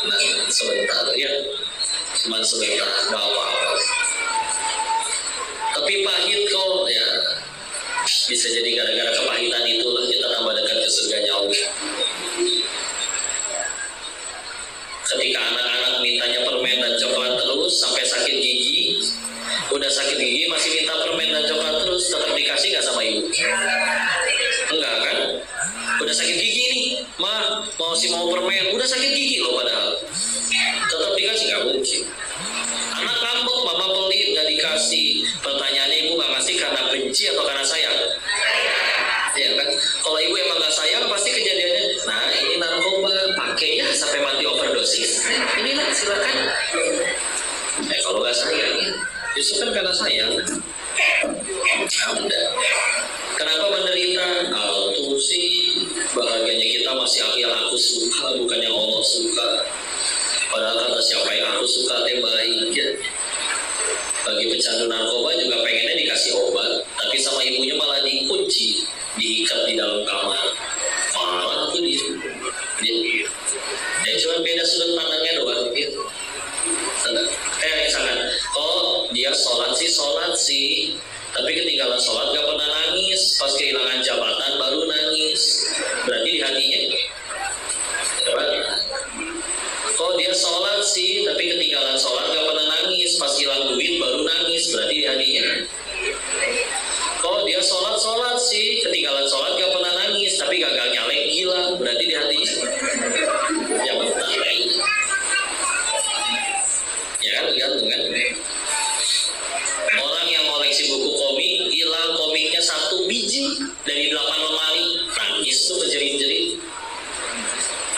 Nah, sebentar ya, cuma sebentar, nggak apa-apa. Tapi pahit kok ya, bisa jadi gara-gara kepahitan itulah kita tambah dekat ke surganya Allah. Ketika anak-anak mintanya permen dan coklat terus sampai sakit gigi, udah sakit gigi masih minta permen dan coklat terus, tetap dikasih nggak sama ibu? Enggak kan? Udah sakit gigi nih, ma mau permen, udah sakit gigi loh padahal, tetap dikasih? Nggak mungkin. Anak ngambek, mama pelit nggak dikasih. Pertanyaannya, ibu nggak ngasih karena benci atau karena sayang? Ya kan? Kalau ibu emang nggak sayang, pasti kejadiannya, nah ini narkoba, pakai ya sampai mati overdosis. Inilah silakan. Kalau nggak sayang, justru kan karena sayang. Udah. Kenapa menderita? Tuh sih bahagianya kita masih yang aku suka, bukan yang Allah suka. Padahal kata siapa yang aku suka teh baik ya. Bagi pecandu narkoba juga pengennya dikasih obat, tapi sama ibunya malah dikunci, diikat di dalam kamar. Malah tuh dia. Ya cuma beda sudut pandangnya doang gitu. Misalkan, dia sholat sih, tapi ketinggalan sholat gak pernah nangis, pas kehilangan jabatan baru nangis. Berarti di hatinya dia sholat sih, tapi ketinggalan sholat gak pernah nangis, pas hilang duit baru nangis. Berarti di hatinya. Dia sholat sih, ketinggalan sholat gak pernah nangis, tapi gagal nyalek gila. Berarti di hatinya. Ya betul. Ya kan, gantung kan. Orang yang koleksi buku komik, hilang komiknya 1 biji dari 8 lemari, nangis tuh berjerit-jerit.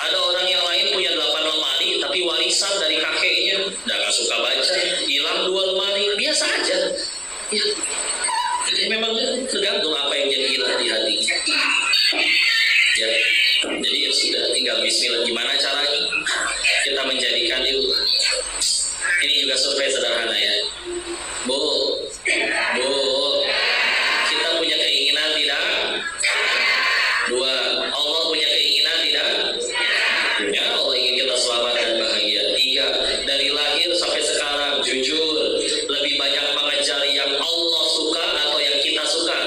Ada orang yang lain punya 8 lemari, tapi warisan dari kakeknya, gak suka baca, hilang 2 lemari, biasa aja. Ya. Jadi memang tergantung apa yang jadi hilang di hati. Ya. Jadi ya sudah, tinggal bismillah. Gimana caranya kita menjadikan itu? Ini juga survei sederhana ya. Bu, kita punya keinginan tidak? 2, Allah punya keinginan tidak? Ya, Allah ingin kita selamat dan bahagia. 3, dari lahir sampai sekarang jujur, lebih banyak mengejar yang Allah suka atau yang kita suka?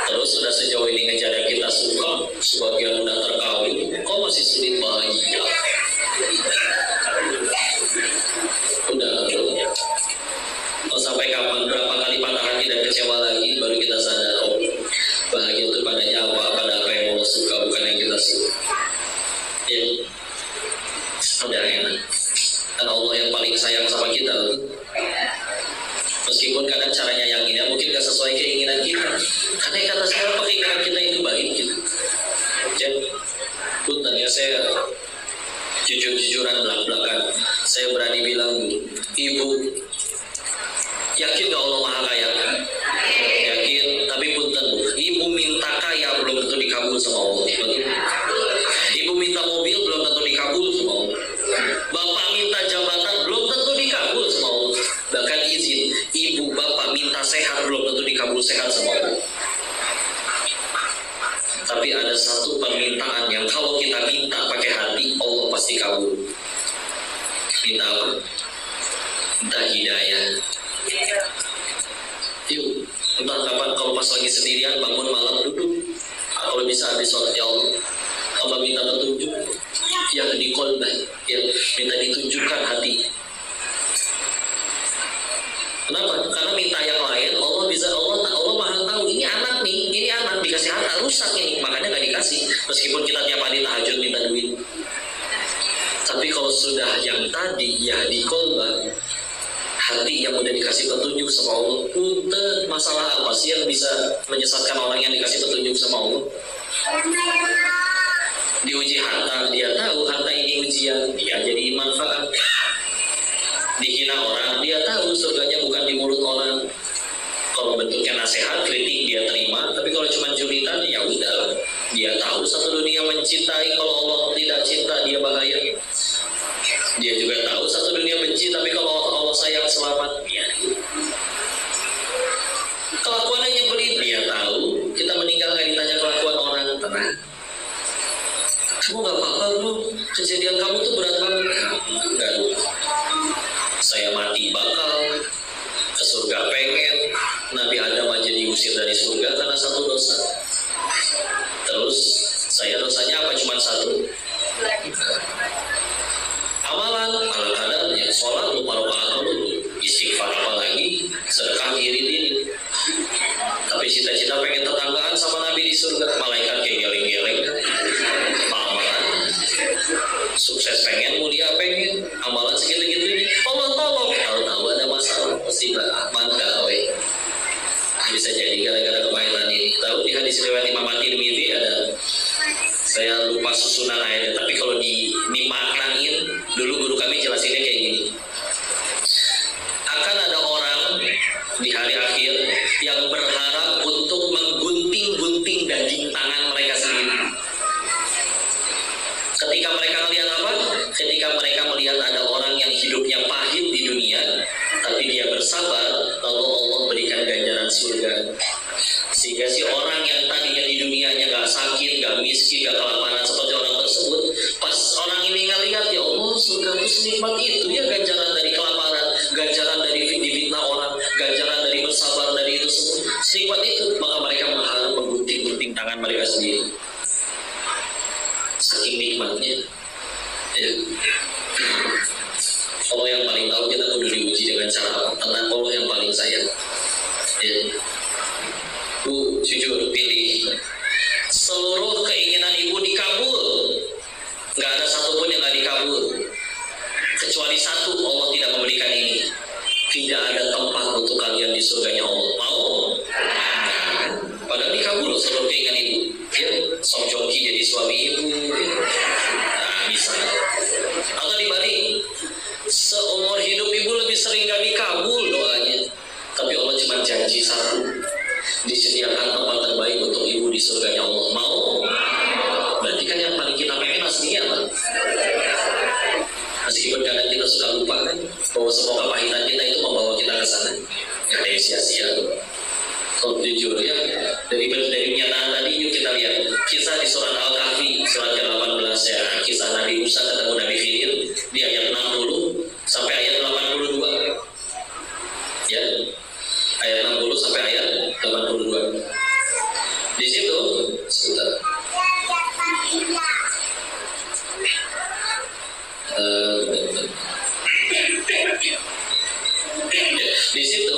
Terus sudah sejauh ini ngejar yang kita suka, sebagian udah terkawin, kok masih sulit bahagia? Meskipun kadang cara nyayanginnya mungkin gak sesuai keinginan kita. Karena kata siapa keinginan kita itu baik gitu. Jadi, punten ya, saya jujur-jujuran belak-belakan. Saya berani bilang, Ibu, yakin gak Allah Maha Kaya? Yakin, tapi punten Bu, Ibu minta kaya belum tentu dikabul sama Allah. Betul? Ibu minta mobil belum tentu dikabul sama Allah. Bapak minta jabatan belum tentu dikabul sama Allah. Bahkan izin, ibu bapak minta sehat belum tentu dikabul sehat sama Allah. Tapi ada satu permintaan yang kalau kita minta pakai hati, Allah pasti kabul. Minta apa? Minta hidayah. Yuk, entah kapan kalau pas lagi sendirian bangun malam duduk, kalau bisa habis sholat, ya Allah, Allah minta petunjuk, yang di qalbah, yang minta ditunjukkan hati. Kenapa? Karena minta yang lain, Allah Maha tahu ini anak nih, ini anak dikasih harta rusak ini, makanya nggak dikasih. Meskipun kita tiap hari tahajud minta duit. Tapi kalau sudah yang tadi ya di qalbah, hati yang udah dikasih petunjuk sama Allah, punten, masalah apa sih yang bisa menyesatkan orang yang dikasih petunjuk sama Allah? Diuji harta, dia tahu harta ini ujian, dia jadi manfaat. Dihina orang, dia tahu surganya bukan di mulut orang. Kalau bentuknya nasihat, kritik dia terima. Tapi kalau cuma julitan, ya udah. Dia tahu satu dunia mencintai, kalau Allah tidak cinta, dia bahaya. Dia juga tahu satu dunia benci, tapi kalau Allah sayang selamat, ya. Kelakuannya nyebelin, dia tahu. Kita meninggal nggak ditanya kelakuan orang, tenang. Kamu nggak apa-apa bro, kejadian kamu tuh berat banget. Enggak. Saya mati bakal ke surga pengen. Nabi Adam aja diusir dari surga karena satu dosa. Terus saya dosanya apa? Cuma satu. Amalan ala kadarnya, sholat lupa dulu, istighfar apalagi, sedekah irit. Tapi cita-cita pengen tetanggaan sama Nabi di surga, malaikat kayak geleng-geleng. Amalan sukses pengen, mulia pengen, amalan segitu-gitu ini. Allah tolong, tahu ada masalah pasti Ahmad gawe. Bisa jadi gara-gara kemainan ini. Tahu di hadis riwayat Imam At-Tirmidzi ada, saya lupa susunan ayatnya, tapi kalau dimaknain dulu guru kami jelasinnya kayak gini. Akan ada orang di hari akhir yang berharap untuk menggunting-gunting daging tangan mereka sendiri. Ketika mereka melihat apa? Ketika mereka melihat ada orang yang hidupnya pahit di dunia, tapi dia bersabar, lalu Allah berikan ganjaran surga. Sehingga si orang yang tadinya di dunianya gak sakit, gak miskin, gak kelaparan seperti orang tersebut, pas orang ini ngelihat, ya Allah, surga itu senikmat itu ya, ganjaran dari kelaparan, ganjaran dari difitnah orang, ganjaran dari bersabar dari itu semua, senikmat itu, maka mereka mengharap menggunting-gunting tangan mereka sendiri. Saking nikmatnya, ya. Allah yang paling tahu kita kudu diuji dengan cara apa. Tenang, Allah yang paling sayang. Ya. Bu, jujur pilih. Seluruh keinginan ibu dikabul. Nggak ada satupun yang nggak dikabul. Kecuali satu, Allah tidak memberikan ini. Tidak ada tempat untuk kalian di surganya Allah. Mau? Padahal dikabul seluruh keinginan ibu. Ya, Song Joong Ki jadi suami ibu. Nah, bisa. Atau dibalik, seumur hidup ibu lebih sering gak dikabul doanya, tapi Allah cuma janji satu, disediakan tempat terbaik untuk ibu di surganya Allah. Mau? Berarti kan yang paling kita pengen aslinya kan? Meskipun kadang kita suka lupa kan, bahwa semua kepahitan kita itu membawa kita ke sana. Gak ada yang sia-sia. Kalau jujur ya, dari kenyataan tadi yuk kita lihat kisah di surat Al-Kahfi surat ke-18 ya, kisah Nabi Musa ketemu Nabi Khidir di ayat 60 sampai ayat 82 ya, ayat 60 sampai ayat 82. Di situ sebentar. Di situ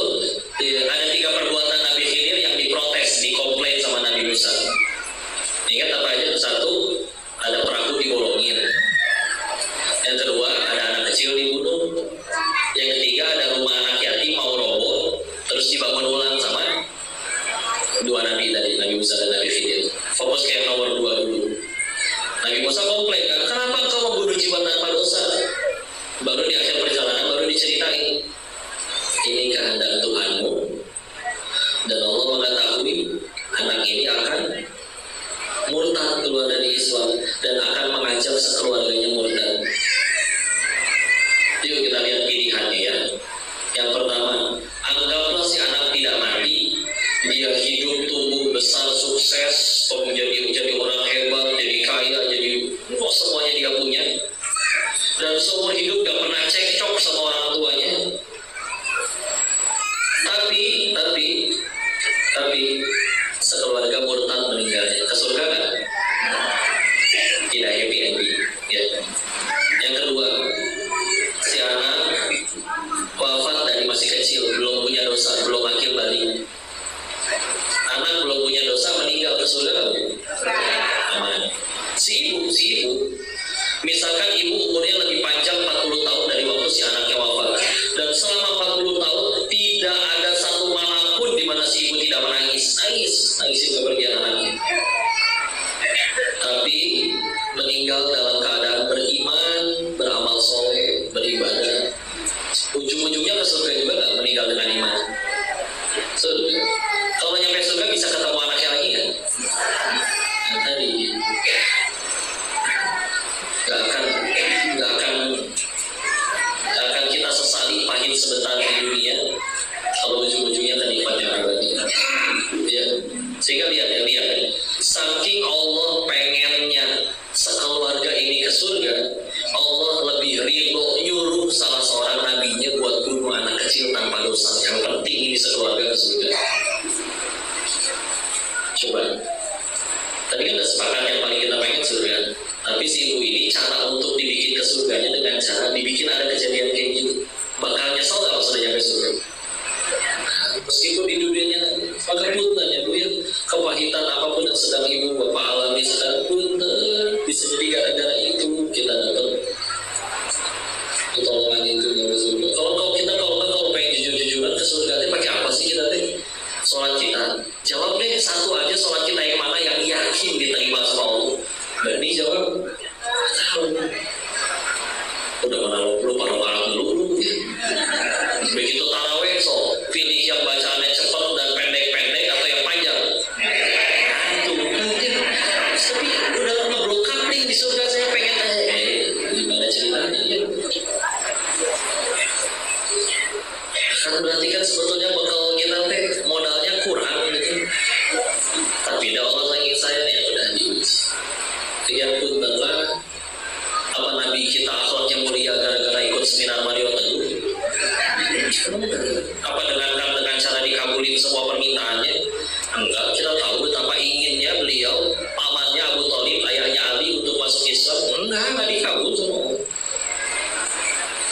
ada 3 perbuatan Nabi Khidir yang diprotes, dikomplain sama Nabi Musa. Ingat apa aja? Satu, ada perahu dibolongin. Yang kedua, ada anak kecil dibunuh. Yang ketiga, ada rumah anak yatim mau roboh. ini kehendak Tuhanmu, dan Allah mengetahui anak ini akan murtad keluar dari Islam dan akan mengajak sekeluarganya murtad. Yuk kita lihat pilihannya ya. Yang pertama, anggaplah si anak tidak mati, dia hidup, tumbuh, besar, sukses, jadi orang hebat, jadi kaya, jadi semuanya dia punya, dan seumur hidup gak pernah cekcok sama orang tuanya. Tapi sekeluarga murtad meninggal, ke surga kan? Tidak happy ending ya. Yang kedua, si anak wafat dari masih kecil, belum punya dosa, belum akil balik. Anak belum punya dosa, meninggal, ke surga kan? Aman. Si ibu misalkan ibu umurnya lebih panjang 40 tahun dari waktu si anaknya wafat, dan selama 40 tahun tidak ada satu malam pun di mana si ibu tidak menangis kepergian anaknya, tapi meninggal dalam keadaan beriman, beramal soleh, beribadah. Ujung-ujungnya ke surga juga nggak, meninggal dengan iman. Surga. Kalau nyampe surga bisa ketemu anaknya lagi kan? Tadi nggak akan kita sesali pahit sebentar di dunia kalau ujung-ujungnya kenikmatan abadi ya. Sehingga lihat saking Allah pengennya sekeluarga ini ke surga, Allah lebih ridho nyuruh salah seorang nabinya buat bunuh anak kecil tanpa dosa. Yang penting ini sekeluarga ke surga. Coba, tadi kan udah sepakat yang paling kita pengen surga, tapi si ibu ini cara untuk dibikin ke surganya dengan cara dibikin ada kejadian kayak gitu. Bakal nyesel kalau sudah nyampe surga. Meskipun di dunianya maka punten ya Bu ya, kepahitan apapun yang sedang ibu bapak alami sekarang, punten, bisa jadi gara-gara itu kita dapat pertolongan itu dari surga. Kalau pengen jujur-jujuran ke surga teh pakai apa sih kita teh? Sholat kita, jawab deh satu aja, sholat kita yang mana yang yakin diterima sama Allah. Berani jawab, tahu. Udah mana lu parah-parah dulu. Begitu taraweh, so pilih yang bacaannya cepat dan pendek-pendek atau yang panjang. Tuh, tapi udah ngeblok kapling di surga, saya pengen gimana ceritanya ya? Kan berarti kan sebetulnya bekal kita teh modalnya kurang gitu. Tapi dah Allah lagi saya nih udah diuji. Yang pun benar, apa Nabi kita akhlaknya mulia gara-gara ikut seminar Mario Teguh? Apa dengan cara dikabulin semua permintaannya? Enggak, kita tahu betapa inginnya beliau, pamannya Abu Thalib, ayahnya Ali untuk masuk Islam. Enggak dikabul semua.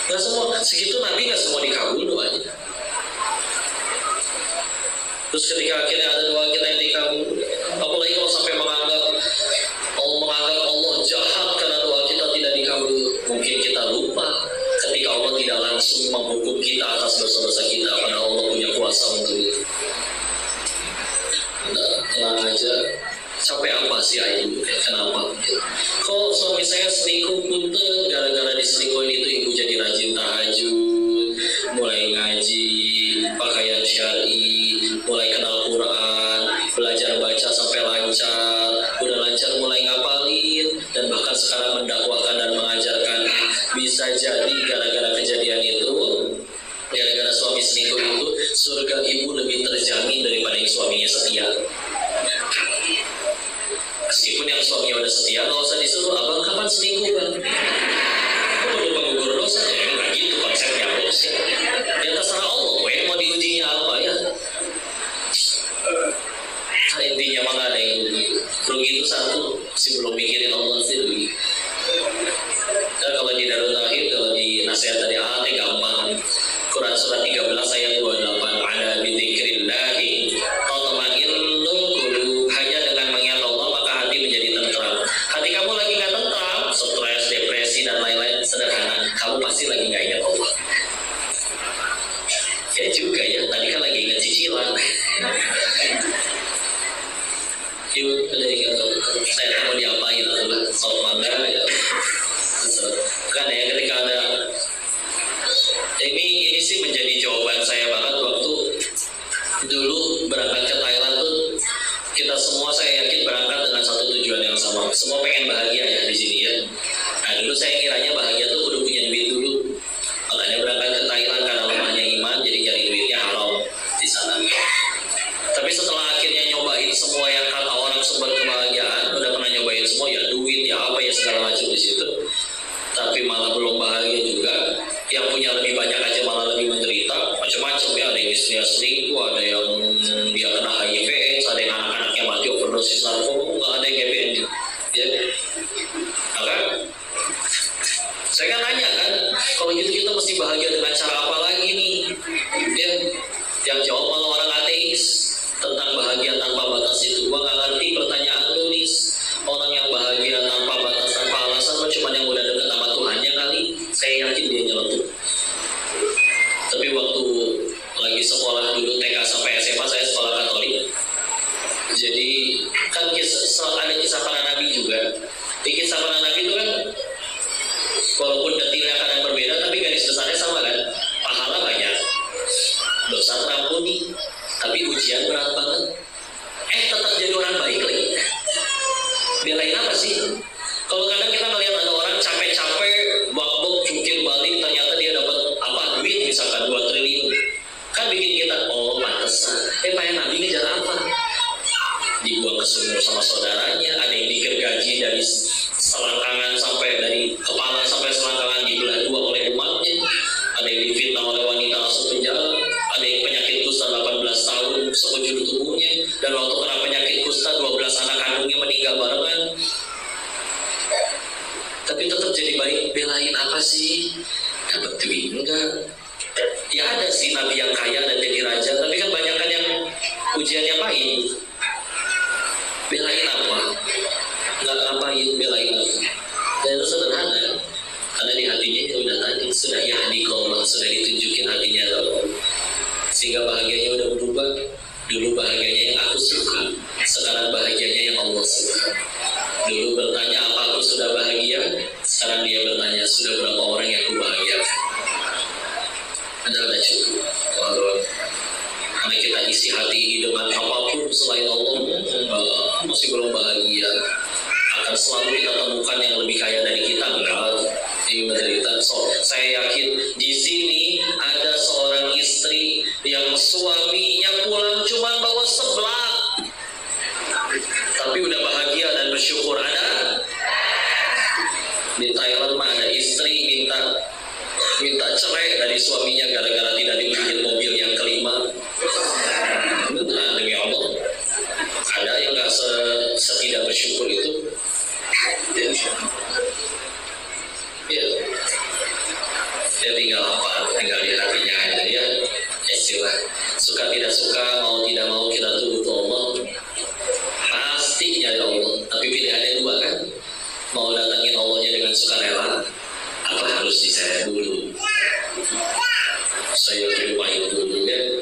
Enggak semua, segitu Nabi enggak semua dikabul doanya. Terus ketika akhirnya ada doa kita yang dikabul, apalagi kalau sampai menganggap Allah jahat karena doa kita tidak dikabul, mungkin kita lupa ketika Allah tidak langsung menghukum kita atas dosa-dosa kita, padahal Allah punya kuasa untuk itu. Nah, tenang aja. Sampai apa sih Ayu? Kenapa? Kok suami saya selingkuh? Punten, gara-gara diselingkuhin itu ibu jadi rajin tahajud, mulai ngaji, pakaian syar'i, mulai kenal Quran, belajar baca sampai lancar, udah lancar mulai ngapalin, dan bahkan sekarang mendakwahkan dan mengajarkan. Bisa jadi gara-gara kejadian itu, gara-gara suami selingkuh itu, surga ibu lebih terjamin daripada yang suaminya setia. Meskipun yang suaminya udah setia, gak usah disuruh, abang kapan selingkuh kan? Kok perlu penggugur dosa? Ya nggak gitu konsepnya bos. Ya terserah Allah, gue mau diujinya apa ya? Nah, intinya mah gak ada yang rugi itu satu, masih belum mikirin Allah sih rugi. Dan kalau di Darul Tauhid, kalau di nasihat dari A, gampang. Quran surat 13 ayat 28, ada bidzikrillahi tatma'innul qulub. Hanya dengan mengingat Allah maka hati menjadi tentram. Hati kamu lagi nggak tentram, stres, depresi dan lain-lain, sederhana, kamu pasti lagi nggak ingat Allah. Ya juga ya, tadi kan lagi ingat cicilan. Yuk, udah ingat saya mau diapain lah, sop mangga ya. Kan ya ketika ada ini sih menjadi jawaban saya Dulu saya kiranya bahagia tuh udah punya duit dulu, makanya berangkat ke Thailand karena lemahnya iman, jadi cari duitnya haram di sana. Tapi setelah akhirnya nyobain semua yang kata orang sumber kebahagiaan, udah pernah nyobain semua ya, duit ya apa ya segala macam di situ, tapi malah belum bahagia juga. Yang punya lebih banyak aja malah lebih menderita, macam-macam ya. Ada yang istrinya selingkuh, ada yang dia kena HIV/AIDS, ada yang anak-anaknya mati overdosis narkoba, nggak ada yang happy ending. Ya, maka saya kan nanya kan, kalau gitu kita mesti bahagia dengan cara apa lagi nih? Ya, yang jawab malah orang ateis tentang bahagia tanpa batas itu. Gua nggak ngerti pertanyaan lu nih. Orang yang bahagia tanpa batas, tanpa alasan, cuma yang udah dekat sama Tuhannya kali. Saya yakin dia nyeletuk. Tapi waktu lagi sekolah dulu TK sampai SMA, saya sekolah Katolik. Jadi kan ada kisah para nabi juga. Di kisah para nabi itu kan walaupun detailnya kadang berbeda, tapi garis besarnya sama kan. Pahala banyak, dosa terampuni, tapi ujian berat banget. Tetap jadi orang baik lagi. Belain apa sih? Kalau kadang kita ngelihat ada orang capek-capek, bak-bok, jungkir balik, ternyata dia dapat apa, duit misalkan 2 triliun. Kan bikin kita, oh pantesan. Pak Nabi ngejar apa? Dibuang ke sumur sama saudaranya, ada yang digergaji dari selangkangan sampai dari kepala sampai selangkangan dibelah 2 oleh umatnya, ada yang difitnah oleh wanita masuk penjara, ada yang penyakit kusta 18 tahun sepenjuru tubuhnya, dan waktu kena penyakit kusta 12 anak kandungnya meninggal barengan. Tapi tetap jadi baik. Belain apa sih? Dapat duit enggak? Ya ada sih nabi yang kaya dan jadi raja, tapi kan banyak kan yang ujiannya pahit. Belain apa? Nggak ngapain, belain apa? Dan itu sederhana, karena di hatinya itu udah tadi sudah Allah, sudah ditunjukin hatinya Allah, sehingga bahagianya udah berubah. Dulu bahagianya yang aku suka, sekarang bahagianya yang Allah suka. Dulu bertanya apa aku sudah bahagia, sekarang dia bertanya sudah berapa orang yang aku bahagiakan. Ada cukup. Karena kita isi hati ini dengan apapun selain Allah, masih belum bahagia. Akan selalu kita temukan yang lebih kaya dari kita, enggak? Di menderita. Saya yakin di sini ada seorang istri yang suaminya pulang cuma bawa seblak, tapi udah bahagia dan bersyukur. Ada di Thailand mah ada istri minta cerai dari suaminya gara-gara tidak dibeliin mobil yang kelima. Benar, demi Allah. Ada yang nggak setidak bersyukur itu. Ya. Dia tinggal apa? Tinggal di hatinya aja ya. Istilah suka tidak suka, mau tidak mau kita tunduk ke Allah. Pasti dari Allah. Tapi pilihannya 2 kan? Mau datangin Allahnya dengan sukarela, apa harus disayang dulu? Saya lupain dulu ya.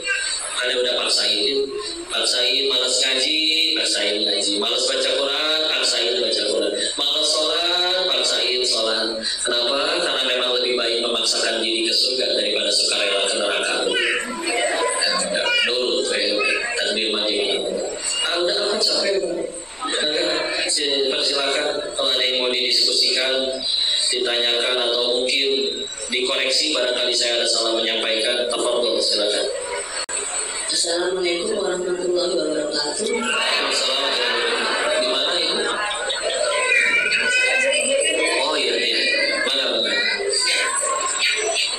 Karena udah paksain malas ngaji, paksain ngaji, malas baca Quran, paksain baca Quran, malas sholat, paksain sholat. Kenapa? Karena memang lebih baik memaksakan diri ke surga daripada sukarela ke neraka. Nurut, takdir mati. Udah apa capek? Persilakan kalau ada yang mau didiskusikan, ditanyakan atau mungkin dikoreksi barangkali saya ada salah menyampaikan. Tafadhol, silakan. Assalamualaikum warahmatullahi wabarakatuh. Assalamualaikum. Di mana Ibu? Oh iya. Mana?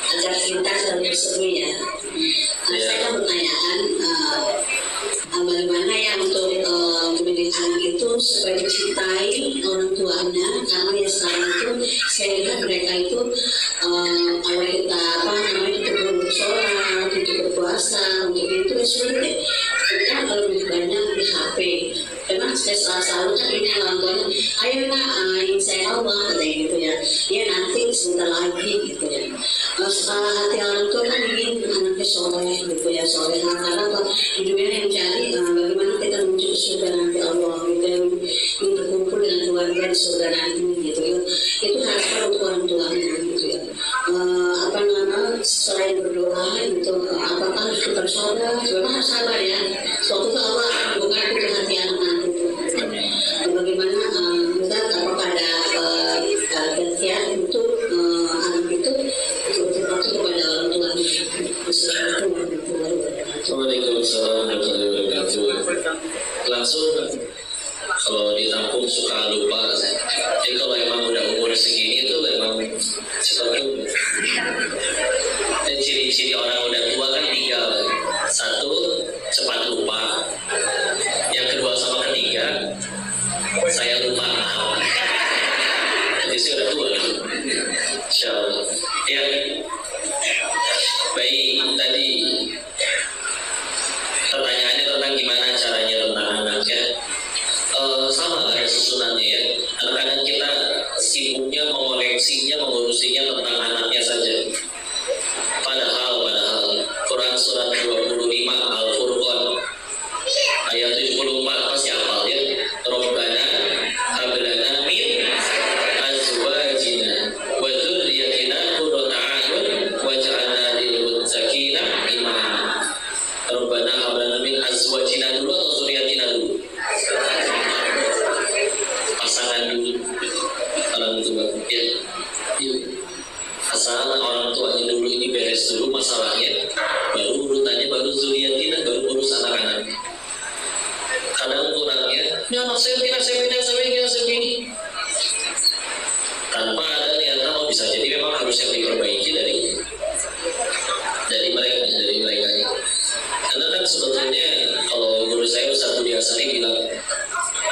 Agar kita selalu seru ya. Saya ada pertanyaan, bagaimana ya untuk mendidik anak itu supaya dicintai orang tuanya, karena ya sekarang itu saya lihat mereka itu kalau kita itu bersolat, itu berpuasa, untuk itu sulit. Kita kalau lebih banyak di HP. Karena saya selalu kan ini orang tuanya, ayo nak, ingin saya Allah, katanya gitu ya. Ya nanti sebentar lagi gitu ya. Hati orang tua kan ingin anaknya soleh gitu ya, soleh. Karena di dunia yang cari bagaimana kita menuju surga nanti Allah gitu ya, ingin berkumpul dengan keluarga di surga nanti gitu ya. Itu harapan untuk orang tuanya gitu ya. Selain berdoa gitu, apakah harus bersabar? Memang harus sabar ya. Suatu itu Allah bukan itu hati anak nanti. Bagaimana kita apakah ada kajian warahmatullahi wabarakatuh. Waalaikumsalam warahmatullahi wabarakatuh. Langsung kalau ditampung suka lupa. Jadi kalau emang udah umur segini tuh emang cepat lupa. Dan ciri-ciri orang udah tua kan 3. 1, cepat lupa. Yang kedua sama ketiga, saya lupa. Jadi saya udah tua. Insyaallah. Ya. Baik, tadi pertanyaannya tentang gimana caranya tentang anaknya. Sama kayak susunannya ya. Kadang-kadang kita sibuknya mengoleksinya, mengurusinya tentang anaknya saja. Padahal Quran surat 25 Al-Furqan ayat 74 pasti hafal ya. Rabbana hab lana min azwajina wa dzurriyyatina qurrata a'yun waj'alna lil muttaqina imama. Rabbana hab lana min azwajina dulu atau dzurriyyatina dulu? Pasangan dulu, orang tua ya. Yuk, asal orang tuanya dulu ini beres dulu masalahnya, baru urutannya baru dzurriyyatina, baru urus anak-anak. Kadang kurangnya, ini anak saya begini. Tanpa ada niatan, bisa jadi memang harus yang diperbaiki dari mereka. Karena kan sebetulnya kalau guru saya Ustaz Budi Hasani bilang,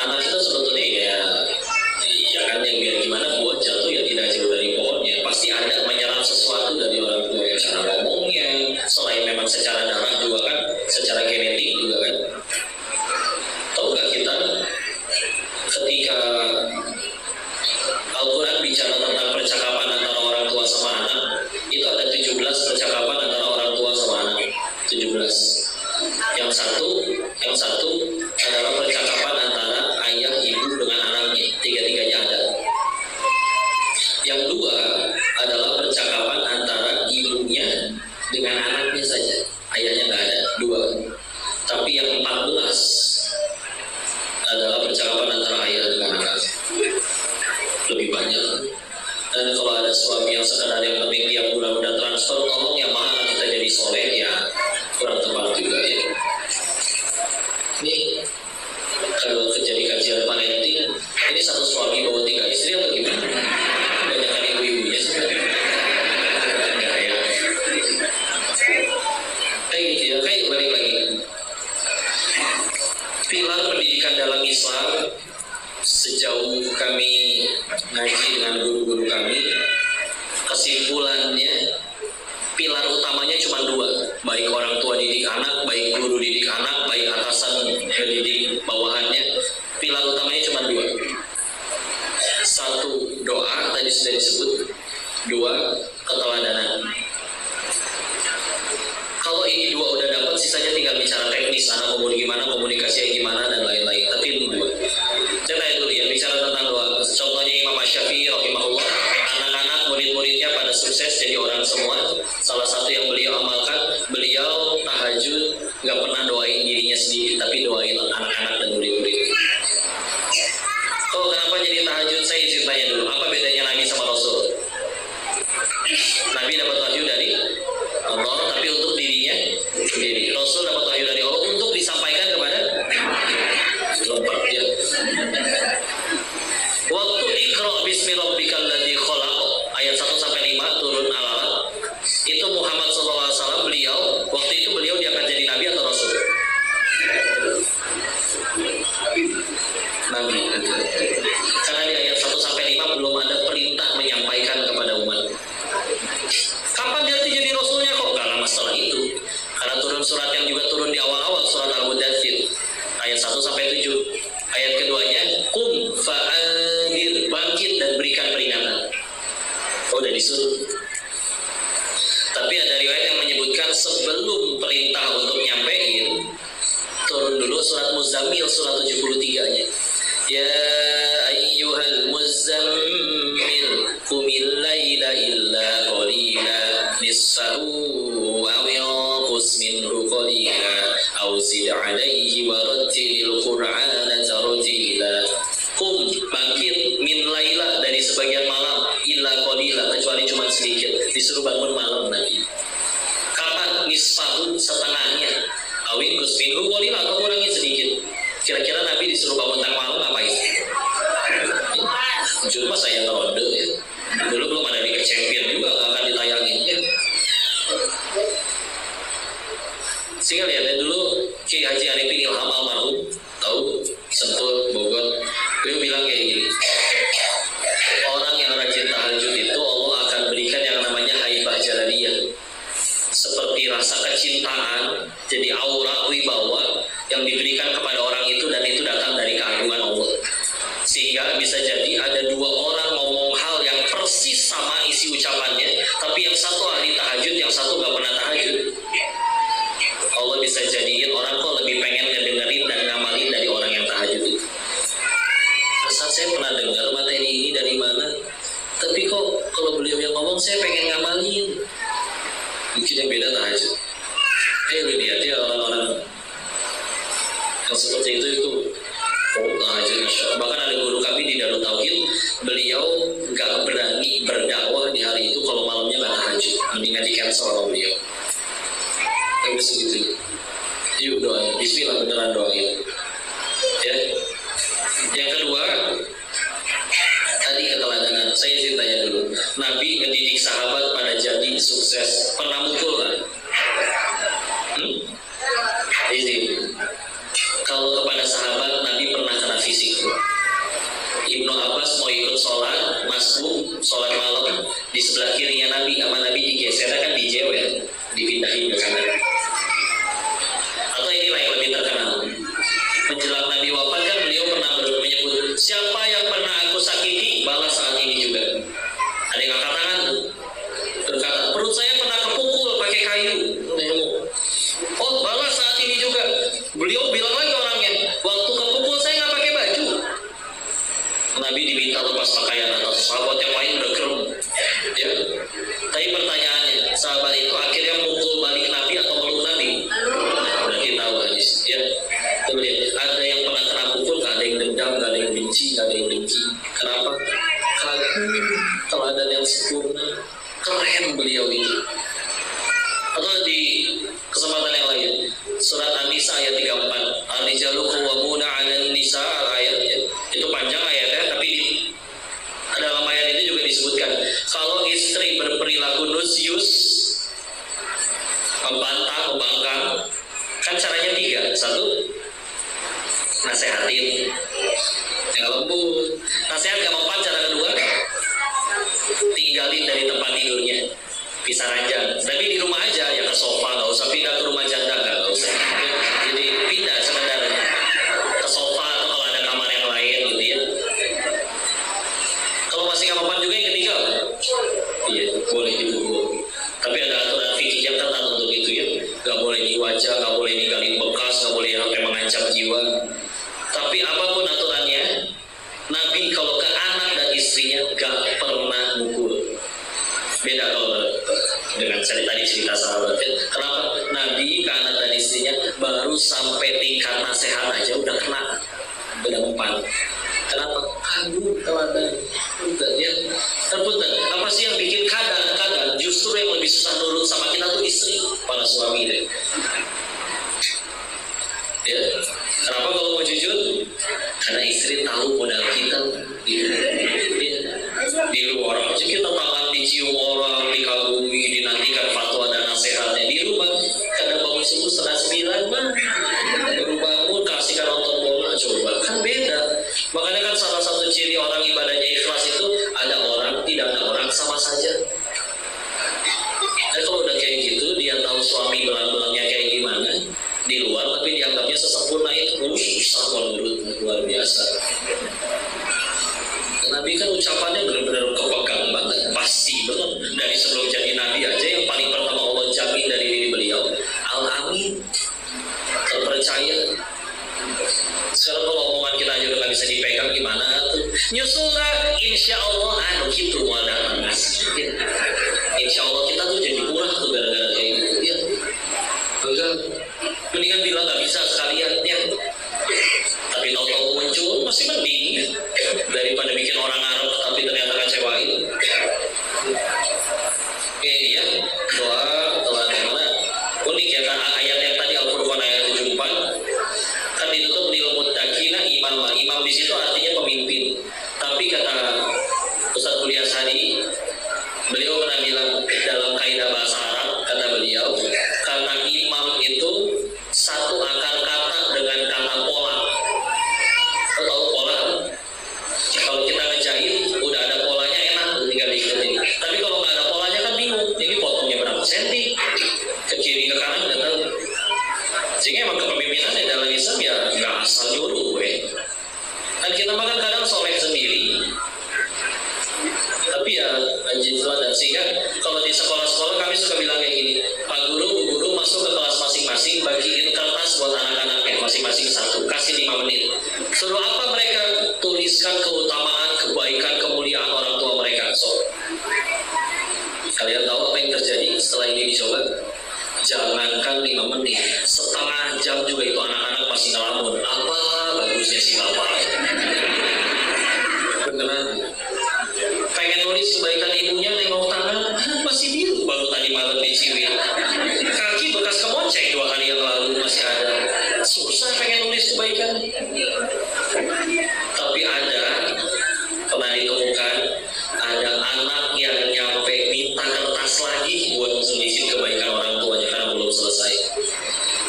anak kita sebetulnya ya kan yang biar gimana buat jatuh ya tidak jauh dari pohonnya. Pasti ada menyerap sesuatu dari orang tua, cara ngomongnya, selain memang secara darah juga kan, secara genetik juga kan. Tahu nggak kita ketika Al-Quran bicara tentang percakapan antara orang tua sama anak, itu ada 17 percakapan antara orang tua sama anak. 17. Yang satu adalah percakapan antara ayah ibu dengan anaknya. 3-tiganya ada. Yang 2 adalah percakapan antara ibunya dengan anaknya saja. Ayahnya nggak ada. 2. Tapi yang 14 adalah percakapan antara ayah dengan anak. Lebih banyak. Dan kalau ada suami yang sekedar yang penting tiap bulan udah transfer, tolong yang mahal kita jadi soleh ya kurang tepat juga ya. Ini kalau terjadi kajian parenting, ini satu suami bawa 3 istri atau gimana? Banyak kan ibu-ibunya sebenarnya. Enggak ya. Kayak gitu ya, kayak balik lagi. Pilar pendidikan dalam Islam sejauh kami ngaji dengan guru-guru kami, kesimpulannya pilar utamanya cuma 2, baik orang tua didik anak, baik guru didik anak, baik atasan didik bawahannya. Pilar utamanya cuma 2. 1, doa tadi sudah disebut. 2, keteladanan. Kalau ini 2 udah dapat, sisanya tinggal bicara teknis, anak umur gimana, komunikasinya gimana dan lain-lain. Tapi ini 2. Saya tanya dulu ya, bicara tentang doa. Contohnya Imam Syafi'i rahimahullah, anak-anak murid-muridnya pada sukses jadi orang semua. Salah satu yang beliau amalkan, beliau tahajud nggak pernah doain dirinya sendiri, tapi doain anak-anak dan murid-murid. Oh, kenapa jadi tahajud? Saya izin tanya dulu, apa bedanya Nabi sama Rasul? Nabi dapat wahyu dari Allah, tapi untuk dirinya sendiri. Rasul dapat wahyu dari Allah untuk disampaikan kepada lompat ya. Waktu Iqra bismi rabbikal ladzi khalaq ayat 1-5 turun al-Alaq. Itu Muhammad SAW waktu itu beliau diangkat jadi nabi atau rasul? Nabi. Karena di ayat 1-5 belum ada perintah menyampaikan kepada umat. Kapan dia jadi rasulnya kok? Karena masalah itu. Karena turun surat yang juga turun di awal-awal, surat Al-Mudaththir ayat 1-7. Ayat keduanya, qum fa'andir, bangkit dan berikan peringatan. Oh, udah disuruh. Tapi ada riwayat yang menyebutkan sebelum perintah untuk nyampein, turun dulu surat Muzammil, surat 73-nya. Ya ayyuhal muzammil qumil laila illa qalila nisfahu aw yanqus minhu qalila aw zid 'alaihi wa rattilil qur'ana tartila. Qum, bangkit, min laila, dari sebagian malam, illa qalila, kecuali cuma sedikit. Disuruh bangun malam Nabi. Kapan? nisfahu, setengahnya. Awin kusminhu walila, atau kurangin sedikit. Kira-kira Nabi disuruh bangun tengah malam ngapain? Cuma saya ngeronde ya. Dulu belum ada Liga Champion juga, nggak akan ditayangin ya. Sehingga lihat dulu Kiai Haji Arifin Ilham almarhum, tahu, Sentul, Bogor, beliau bilang kayak gini, orang yang rajin tahajud itu Allah akan berikan yang namanya haibah jalaniyah, seperti rasa kecintaan, jadi aura wibawa yang diberikan kepada orang itu, dan itu datang dari keagungan Allah. Sehingga bisa jadi ada dua orang ngomong hal yang persis sama isi ucapannya, tapi yang satu ahli tahajud, yang satu gak pernah tahajud. Allah bisa jadiin orang kok lebih pengen ngedengerin dan ngamalin dari orang yang tahajud itu. Saat saya pernah dengar materi ini dari mana, tapi kok kalau beliau yang ngomong saya pengen ngamalin. Mungkin yang beda tahajud. Lu lihat ya orang-orang yang seperti itu tahajud. Bahkan ada guru kami di Darut Tauhid, beliau gak berani berdakwah di hari itu kalau malamnya gak tahajud, mendingan di cancel sama beliau. Tapi segitu. Yuk doain, bismillah, beneran doain ya. Yang kedua, tadi keteladanan. Saya izin tanya dulu, Nabi mendidik sahabat pada jadi sukses, pernah mukul kan? Izin. Kalau kepada sahabat Nabi pernah kena fisik. Ibnu Abbas mau ikut sholat masbuk, sholat malam di sebelah kirinya Nabi, sama Nabi digeser kan, dijewer, dipindahin ke kanan. Atau inilah yang lebih terkenal, menjelang Nabi wafat kan beliau pernah menyebut, siapa yang pernah aku sakiti balas saat ini juga. Ada yang angkat tangan tuh, berkata, perut saya pernah kepukul pakai kayu. Oh, balas saat ini juga. Beliau bilang lagi orangnya, waktu kepukul saya nggak pakai baju. Nabi diminta lepas pakaian, atau sahabat yang lain udah gerem ya. Tapi pertanyaannya, sahabat itu akhirnya mukul balik Nabi atau meluk Nabi? Berarti tahu hadis ya. Kemudian ada yang pernah kena pukul, gak ada yang dendam, gak ada yang benci, gak ada yang dengki. Kenapa? Kagum teladan yang sempurna, keren beliau itu. Atau di kesempatan yang lain, surat An-Nisa ayat 34, Ar-rijalu qawwamuna 'alan nisa, ayat ya. Itu panjang ayatnya, tapi dalam ayat itu juga disebutkan kalau istri berperilaku nusyus, membantah, membangkang, kan caranya 3. 1, nasehatin yang lembut. Nasihat gak mempan. Cara kedua, tinggalin dari tempat tidurnya, pisah ranjang. Tapi di rumah aja, ya ke sofa, gak usah pindah ke rumah janda, gak usah. Jadi pindah sebentar ke sofa, atau kalau ada kamar yang lain gitu ya. Kalau masih gak mempan juga yang ketiga, iya boleh dipukul. Tapi ada aturan fikih yang ketat untuk itu ya. Gak boleh di wajah, gak boleh ninggalin bekas, gak boleh sampai mengancam jiwa. Tapi apapun aturannya, Nabi kalau ke anak dan istrinya gak pernah mukul. Beda kalau dengan cerita sahabat. Kenapa? Nabi ke anak dan istrinya baru sampai tingkat nasihat aja udah kena, udah mempan. Kenapa? Kagum teladan. Ya, terpunten. Apa sih yang bikin kadang-kadang justru yang lebih susah nurut sama kita tuh istri, para suami deh. Ya, kenapa kalau mau jujur? Karena istri tahu modal kita. Di luar aja kita tangan dicium orang, dikagumi, dinantikan fatwa dan nasihatnya. Di rumah kadang bangun subuh 8:30 mah, baru bangun kasihkan nonton bola, coba kan beda. Makanya kan salah satu ciri orang ibadahnya ikhlas itu ada orang, tidak ada orang, sama saja. Dan kalau udah kayak gitu, dia tahu suami belang-belangnya kayak gimana di luar, tapi dianggapnya sesempurna itu, susah menurut, luar biasa. Nabi kan ucapannya benar-benar kepegang banget, pasti banget. Dari sebelum jadi Nabi aja yang paling pertama Allah jamin dari diri beliau, Al-Amin, terpercaya. Sekarang kalau omongan kita aja udah gak bisa dipegang, gimana tuh? Nyusul gak? Insya Allah anu gitu muadan mas. Insya Allah kita tuh jadi murah tuh gara-gara kayak gitu ya. Enggak, mendingan bilang gak bisa sekalian ya. Tapi tahu-tahu muncul masih mending daripada bikin orang ngarep tapi ternyata kecewain. Oke ya, doa telah mana? imam. Imam di situ artinya pemimpin. Tapi kata Ustaz Kuliah Hadi, beliau pernah bilang dalam kaidah bahasa Arab, kata beliau, kata imam itu satu akar kata dengan kata pola. Kau tahu pola? Kalau kita ngejahit, udah ada polanya enak, tinggal diikutin. Tapi kalau nggak ada polanya kan bingung. Ini potongnya berapa senti? Ke kiri ke kanan nggak tahu. Sehingga emang kepemimpinan dalam Islam ya nggak asal nyuruh, Dan kita makan kadang soleh sendiri. Tapi ya anjing dan sehingga kalau di sekolah-sekolah kami suka bilang kayak gini, Pak Guru, Bu Guru masuk ke kelas masing-masing, bagiin kertas buat anak-anaknya masing-masing satu, kasih 5 menit. Suruh apa mereka? Tuliskan keutamaan, kebaikan, kemuliaan orang tua mereka. So, kalian tahu apa yang terjadi setelah ini dicoba? Jangankan 5 menit, setengah jam juga itu anak-anak pasti ngelamun. Apa bagusnya si bapak? Beneran. Pengen nulis kebaikan ibunya, nengok tangan, masih biru baru tadi malam diciwil. Kaki bekas kemoceng 2 hari yang lalu masih ada. Susah pengen nulis kebaikan. Tapi ada, pernah ditemukan, ada anak yang nyampe minta kertas lagi buat nulisin kebaikan orang tuanya karena belum selesai.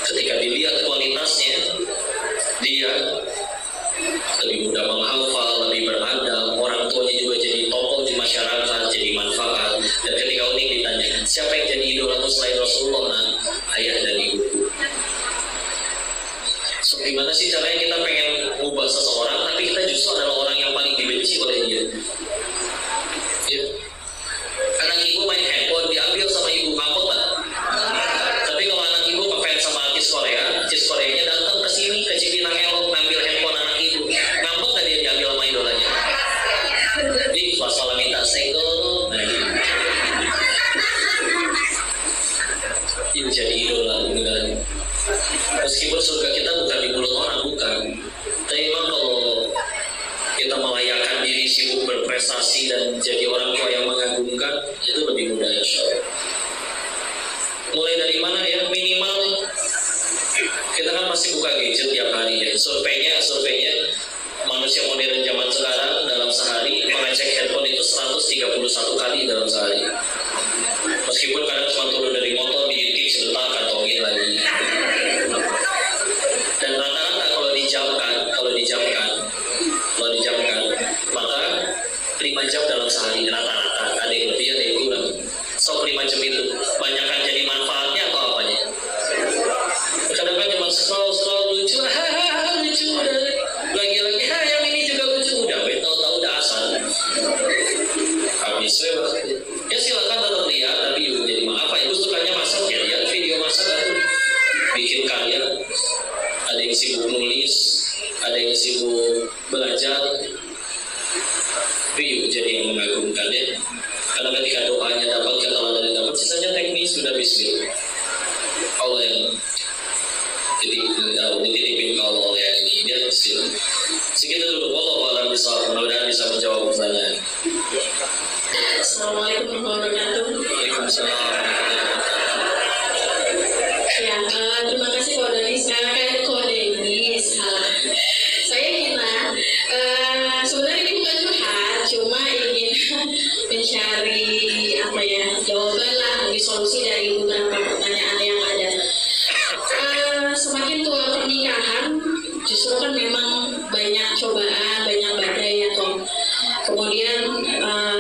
Ketika dilihat kualitasnya, dia lebih mudah menghafal, lebih beradab, orang tuanya juga jadi tokoh di masyarakat, jadi manfaat. Dan ketika unik ditanya, siapa yang jadi idolamu selain Rasulullah? Nah, ayah dan ibuku. So, gimana sih caranya kita pengen mengubah seseorang, tapi kita justru adalah orang yang paling dibenci oleh dia? Ya. Anak ibu main handphone, diambil sama ibu, ngambek tak? Tapi kalau anak ibu ngefans sama artis Koreanya datang ke sini, ke Cipinang Elong, ngambil handphone anak ibu, ngambek tak dia diambil sama idolanya? Ikhlas malah minta senggol. Itu jadi idola, beneran. Meskipun surga kita bukan di mulut orang, bukan. Tapi memang kalau kita melayakan diri, sibuk berprestasi dan jadi orang tua yang mengagumkan, itu lebih mudah insya Allah. Mulai dari mana ya? Minimal kita kan pasti buka gadget tiap hari ya. Surveinya manusia modern zaman sekarang dalam sehari mengecek handphone itu 131 kali dalam sehari. Meskipun kadang cuma turun dari motor, diintip sebentar, kantongin lagi. Dan rata-rata kalau dijamkan, maka 5 jam dalam sehari rata-rata. Ada yang lebih, ada yang kurang. So 5 jam itu banyakkan jadi manfaatnya atau apanya? Kadang-kadang cuma scroll lucu, lucu udah lagi-lagi, yang ini juga lucu udah, tahu-tahu udah asal. Habis ya silakan tetap lihat, tapi juga jadi maaf. Ibu sukanya masak ya, lihat video masak atau bikin karya. Ada yang sibuk nulis, ada yang sibuk belajar. Itu jadi yang mengagumkan ya. Karena ketika doanya dapat, kata Allah dari dapat, sisanya teknis sudah bismillah. Allah yang dititipin ke Allah yang ini dia bismillah. Segitu dulu. Wallahu a'lam bishawab. Mudah-mudahan bisa menjawab pertanyaan. Assalamualaikum warahmatullahi wabarakatuh. Waalaikumsalam. Ya, terima kasih Pak Doni. Sekarang kayak kode ini salah. Saya Gina. Sebenarnya ini bukan curhat, cuma ingin mencari jawaban lah, solusi dari beberapa pertanyaan yang ada. Semakin tua pernikahan, justru kan memang banyak cobaan, banyak badai ya Tom. Kemudian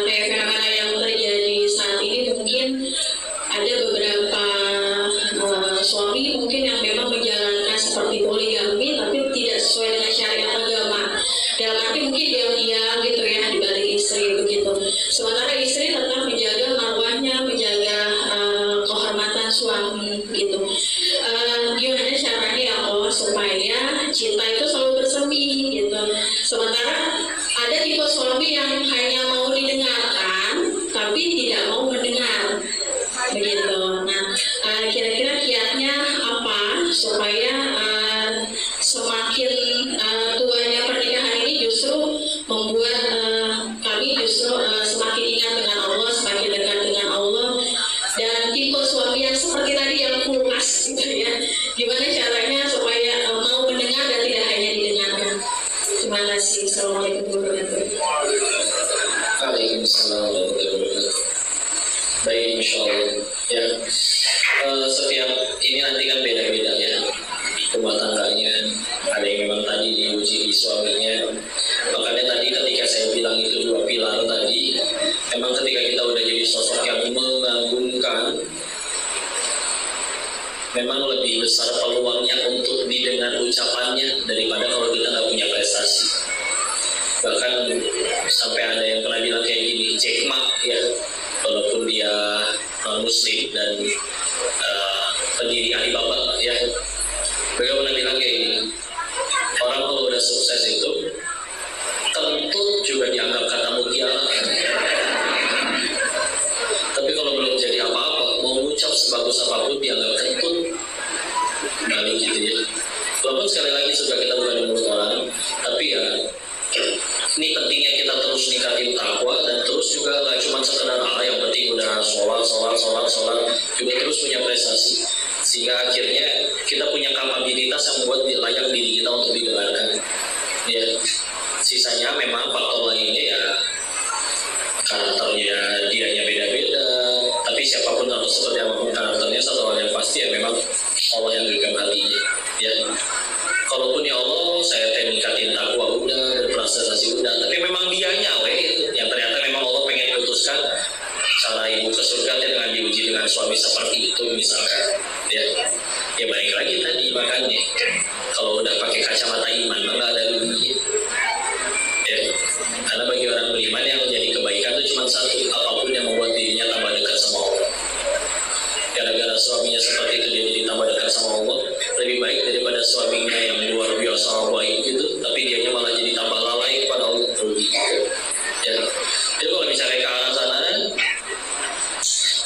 kayak fenomena yang terjadi saat ini mungkin ada beberapa suami mungkin yang memang menjalankan seperti poligami tapi tidak sesuai dengan syariat agama. Dalam arti mungkin diam-diam gitu ya di balik istri begitu. Sementara istri tetap menjaga marwahnya, menjaga kehormatan suami gitu. Gimana caranya ya Allah supaya cinta itu selalu bersemi gitu. Sementara ada tipe suami yang hanya mau didengarkan tapi tidak mau mendengar begitu. Nah, kira-kira kiatnya apa supaya semakin tuanya pernikahan ini justru membuat kami justru semakin ingat dengan Allah, semakin dekat dengan Allah, dan tipe suami yang seperti tadi yang kulkas gitu ya. Gimana caranya supaya mau mendengar dan tidak hanya didengarkan? Waalaikumsalam warahmatullahi wabarakatuh. Baik, insya Allah. Ya, setiap ini nanti kan beda-beda ya rumah tangganya. Ada yang memang tadi diuji di suaminya. Makanya tadi ketika saya bilang itu 2 pilar tadi, memang ketika kita udah jadi sosok yang mengagumkan, memang lebih besar peluangnya untuk didengar ucapannya daripada kalau kita nggak punya prestasi. Bahkan sampai ada yang pernah bilang kayak gini, Jack Ma ya, walaupun dia non-muslim dan pendiri Alibaba ya, beliau pernah bilang kayak gini, orang kalau udah sukses itu kentut juga dianggap kata mutiara. Tapi kalau belum jadi apa-apa, mau ngucap sebagus apapun dianggap kentut. Balik gitu ya. Walaupun sekali lagi sudah kita bukan mulut orang, tapi ya ini pentingnya kita terus ningkatin takwa dan terus juga nggak cuma sekedar yang penting udah sholat, juga terus punya prestasi. Sehingga akhirnya kita punya kapabilitas yang membuat layak diri kita untuk didengarkan. Ya, sisanya memang faktor lainnya ya karakternya dianya beda-beda. Tapi siapapun atau seperti apapun karakternya, satu hal yang pasti ya memang Allah yang genggam hatinya. Ya, kalaupun ya Allah saya ningkatin takwa udah, berprestasi udah, tapi memang dianya yang ternyata memang Allah pengen putuskan cara ibu ke surga dengan diuji dengan suami seperti itu misalkan. Ya balik lagi tadi makanya kalau udah pakai kacamata iman nggak ada ruginya. Ya, karena bagi orang beriman yang menjadi kebaikan itu cuma satu, apapun yang membuat dirinya tambah dekat sama Allah. Gara-gara suaminya seperti itu dia jadi tambah dekat sama Allah, lebih baik daripada suaminya yang luar biasa baik gitu, tapi dianya malah jadi tambah lalai kepada Allah. Rugi. Ya. Jadi kalau misalnya ke arah sana,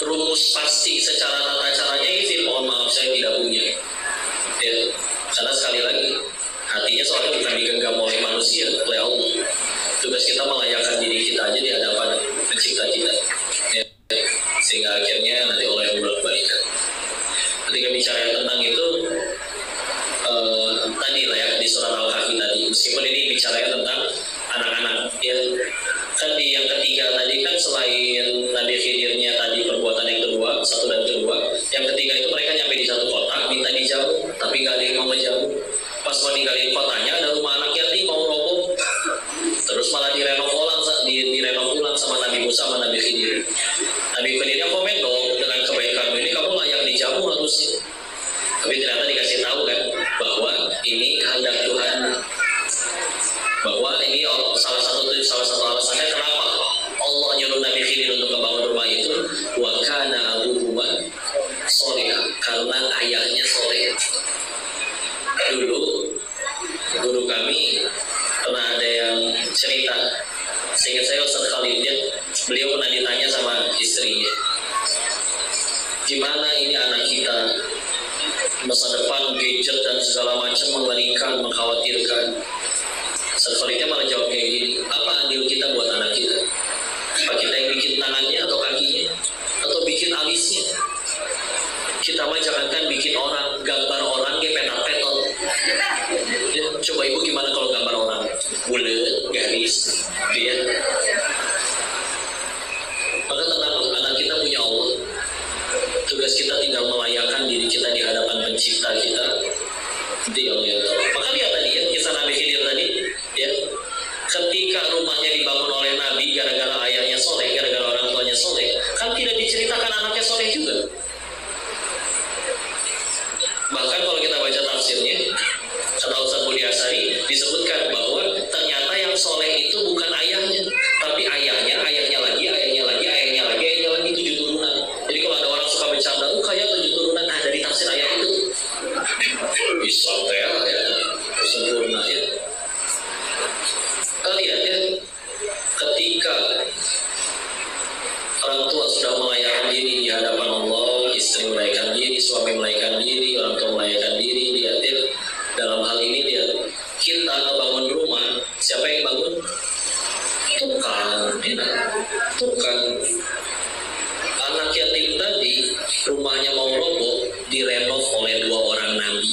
rumus pasti secara tata caranya ini mohon maaf saya tidak punya. Ya. Karena sekali lagi hatinya soalnya bukan digenggam oleh manusia, oleh Allah. Tugas kita melayakkan diri kita aja di hadapan pencipta kita. Ya. Sehingga akhirnya nanti Allah yang bolak-balikan. Ketika bicara tentang itu tadi lah ya di surat Al-Kahfi tadi, meskipun ini bicara tentang anak-anak ya, kan di yang ketiga tadi kan selain Nabi Khidirnya tadi perbuatan yang kedua, satu dan kedua, yang ketiga itu mereka nyampe di satu kota minta dijauh, tapi gak ada yang mau menjauh. Pas mau ninggalin kotanya ada rumah anak yatim mau roboh, terus malah direnov ulang sama Nabi Musa sama Nabi Khidir. Nabi Khidirnya komen dong dengan kebaikan ini kamu layak dijamu harusnya. Tapi ternyata dikasih tahu kan bahwa ini kehendak Tuhan, bahwa ini salah satu alasannya kenapa Allah nyuruh Nabi Khidir untuk membangun rumah itu, wa kana abuhuma sholihah, karena ayahnya soleh. Dulu guru kami pernah ada yang cerita, seingat saya Ustaz Khalidnya, beliau pernah ditanya sama istrinya, gimana ini anak kita masa depan gadget dan segala macam mengerikan, mengkhawatirkan. Ustaz Khalidnya malah jawab kayak gini, apa andil kita buat anak kita? Apa kita yang bikin tangannya atau kakinya atau bikin alisnya? Kita mah jangankan bikin orang, gambar orang kayak petot-petot. Ya, coba ibu gimana kalau gambar orang bulat, garis, dia. Maka tenang, anak kita punya Allah. Tugas kita tinggal melayakkan diri kita di hadapan pencipta kita. Itu Allah yang tahu. Maka lihat tadi ya, kisah Nabi Khidir tadi, ya. Ketika rumahnya dibangun oleh Nabi gara-gara ayahnya soleh, gara-gara orang tuanya soleh, kan tidak diceritakan anaknya soleh juga. Bahkan kalau kita baca tafsirnya, kata Ustaz Budi Asari, disebutkan bahwa ternyata yang soleh itu bukan ayahnya, tapi ayahnya lagi 7 turunan. Jadi kalau ada orang suka bercanda, kayak 7 turunan, dari tafsir ayat itu. Bisa ya, sempurna ya. Lihat ya, ketika orang tua sudah melayakkan diri di hadapan Allah, istri melayakkan diri, suami melayakkan diri, orang tua melayakkan diri, lihat ya, dalam hal ini lihat, kita ngebangun rumah, siapa yang bangun? Tukang. Anak yatim tadi, rumahnya mau roboh, direnov oleh 2 orang nabi.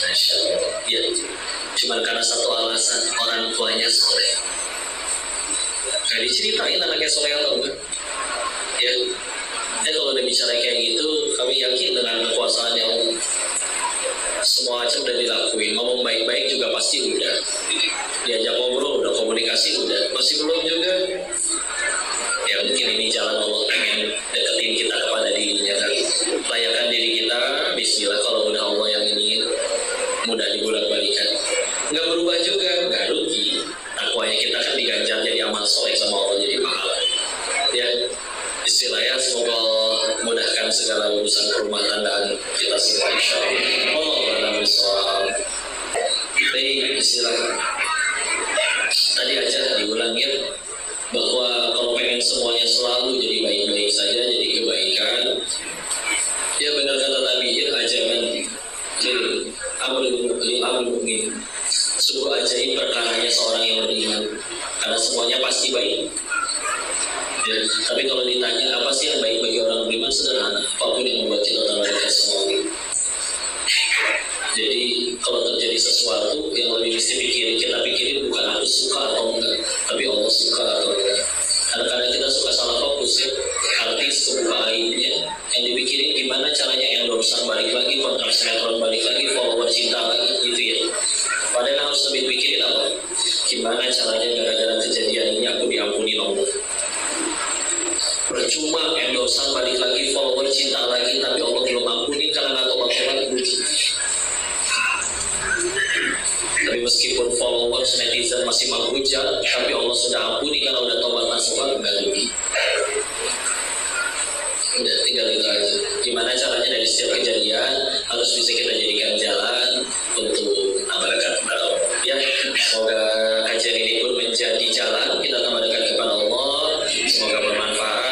Masya Allah. Ya, cuma karena satu alasan, orang tuanya soleh. Gak diceritain anaknya soleh atau enggak. Ya, kalau udah bicara kayak gitu, kami yakin dengan kekuasaan Allah. Semua macam udah dilakuin, ngomong baik-baik juga pasti udah. Diajak ngobrol udah, komunikasi udah. Masih belum juga. Ya mungkin ini jalan Allah pengen deketin kita kepada dirinya kan. Layakan diri kita, bismillah kalau udah Allah yang ingin, mudah dibolak-balikan. Nggak berubah juga, nggak rugi. Takwanya kita kan diganjar jadi amal soleh sama Allah, jadi pahala. Ya, istilahnya semoga Allah mudahkan segala urusan rumah tanggaan kita semua insyaallah. Allah bersoal. Baik, silakan. Tadi aja diulangin bahwa kalau pengen semuanya selalu jadi baik-baik saja, jadi kebaikan. Ya benar kata tabi'in, ajaban lil amrul mu'min. Sungguh ajaib perkaranya seorang yang beriman, karena semuanya pasti baik. Ya, tapi kalau ditanya apa sih yang baik bagi orang beriman, sederhana, apapun yang membuat kita tambah dekat sama Allah. Jadi kalau terjadi sesuatu yang lebih mesti kita pikirin bukan aku suka atau enggak, tapi Allah suka atau enggak. Kadang-kadang kita suka salah fokus ya, artis kebuka aibnya, yang dipikirin gimana caranya endorse balik lagi, kontrak sinetron balik lagi, follower cinta lagi gitu ya. Padahal harus lebih pikirin apa? Gimana caranya gara-gara kejadian ini aku diampuni Allah. Percuma endorse balik lagi, follower cinta lagi, tapi Allah belum ampuni karena nggak tobat-tobat rugi. Tapi meskipun followers netizen masih menghujat, tapi Allah sudah ampuni karena udah tobat nasuha, enggak rugi. Udah tinggal itu aja. Gimana caranya dari setiap kejadian harus bisa kita jadikan jalan untuk tambah dekat kepada Allah. Ya, semoga kajian ini pun menjadi jalan kita tambah dekat kepada Allah. Semoga bermanfaat.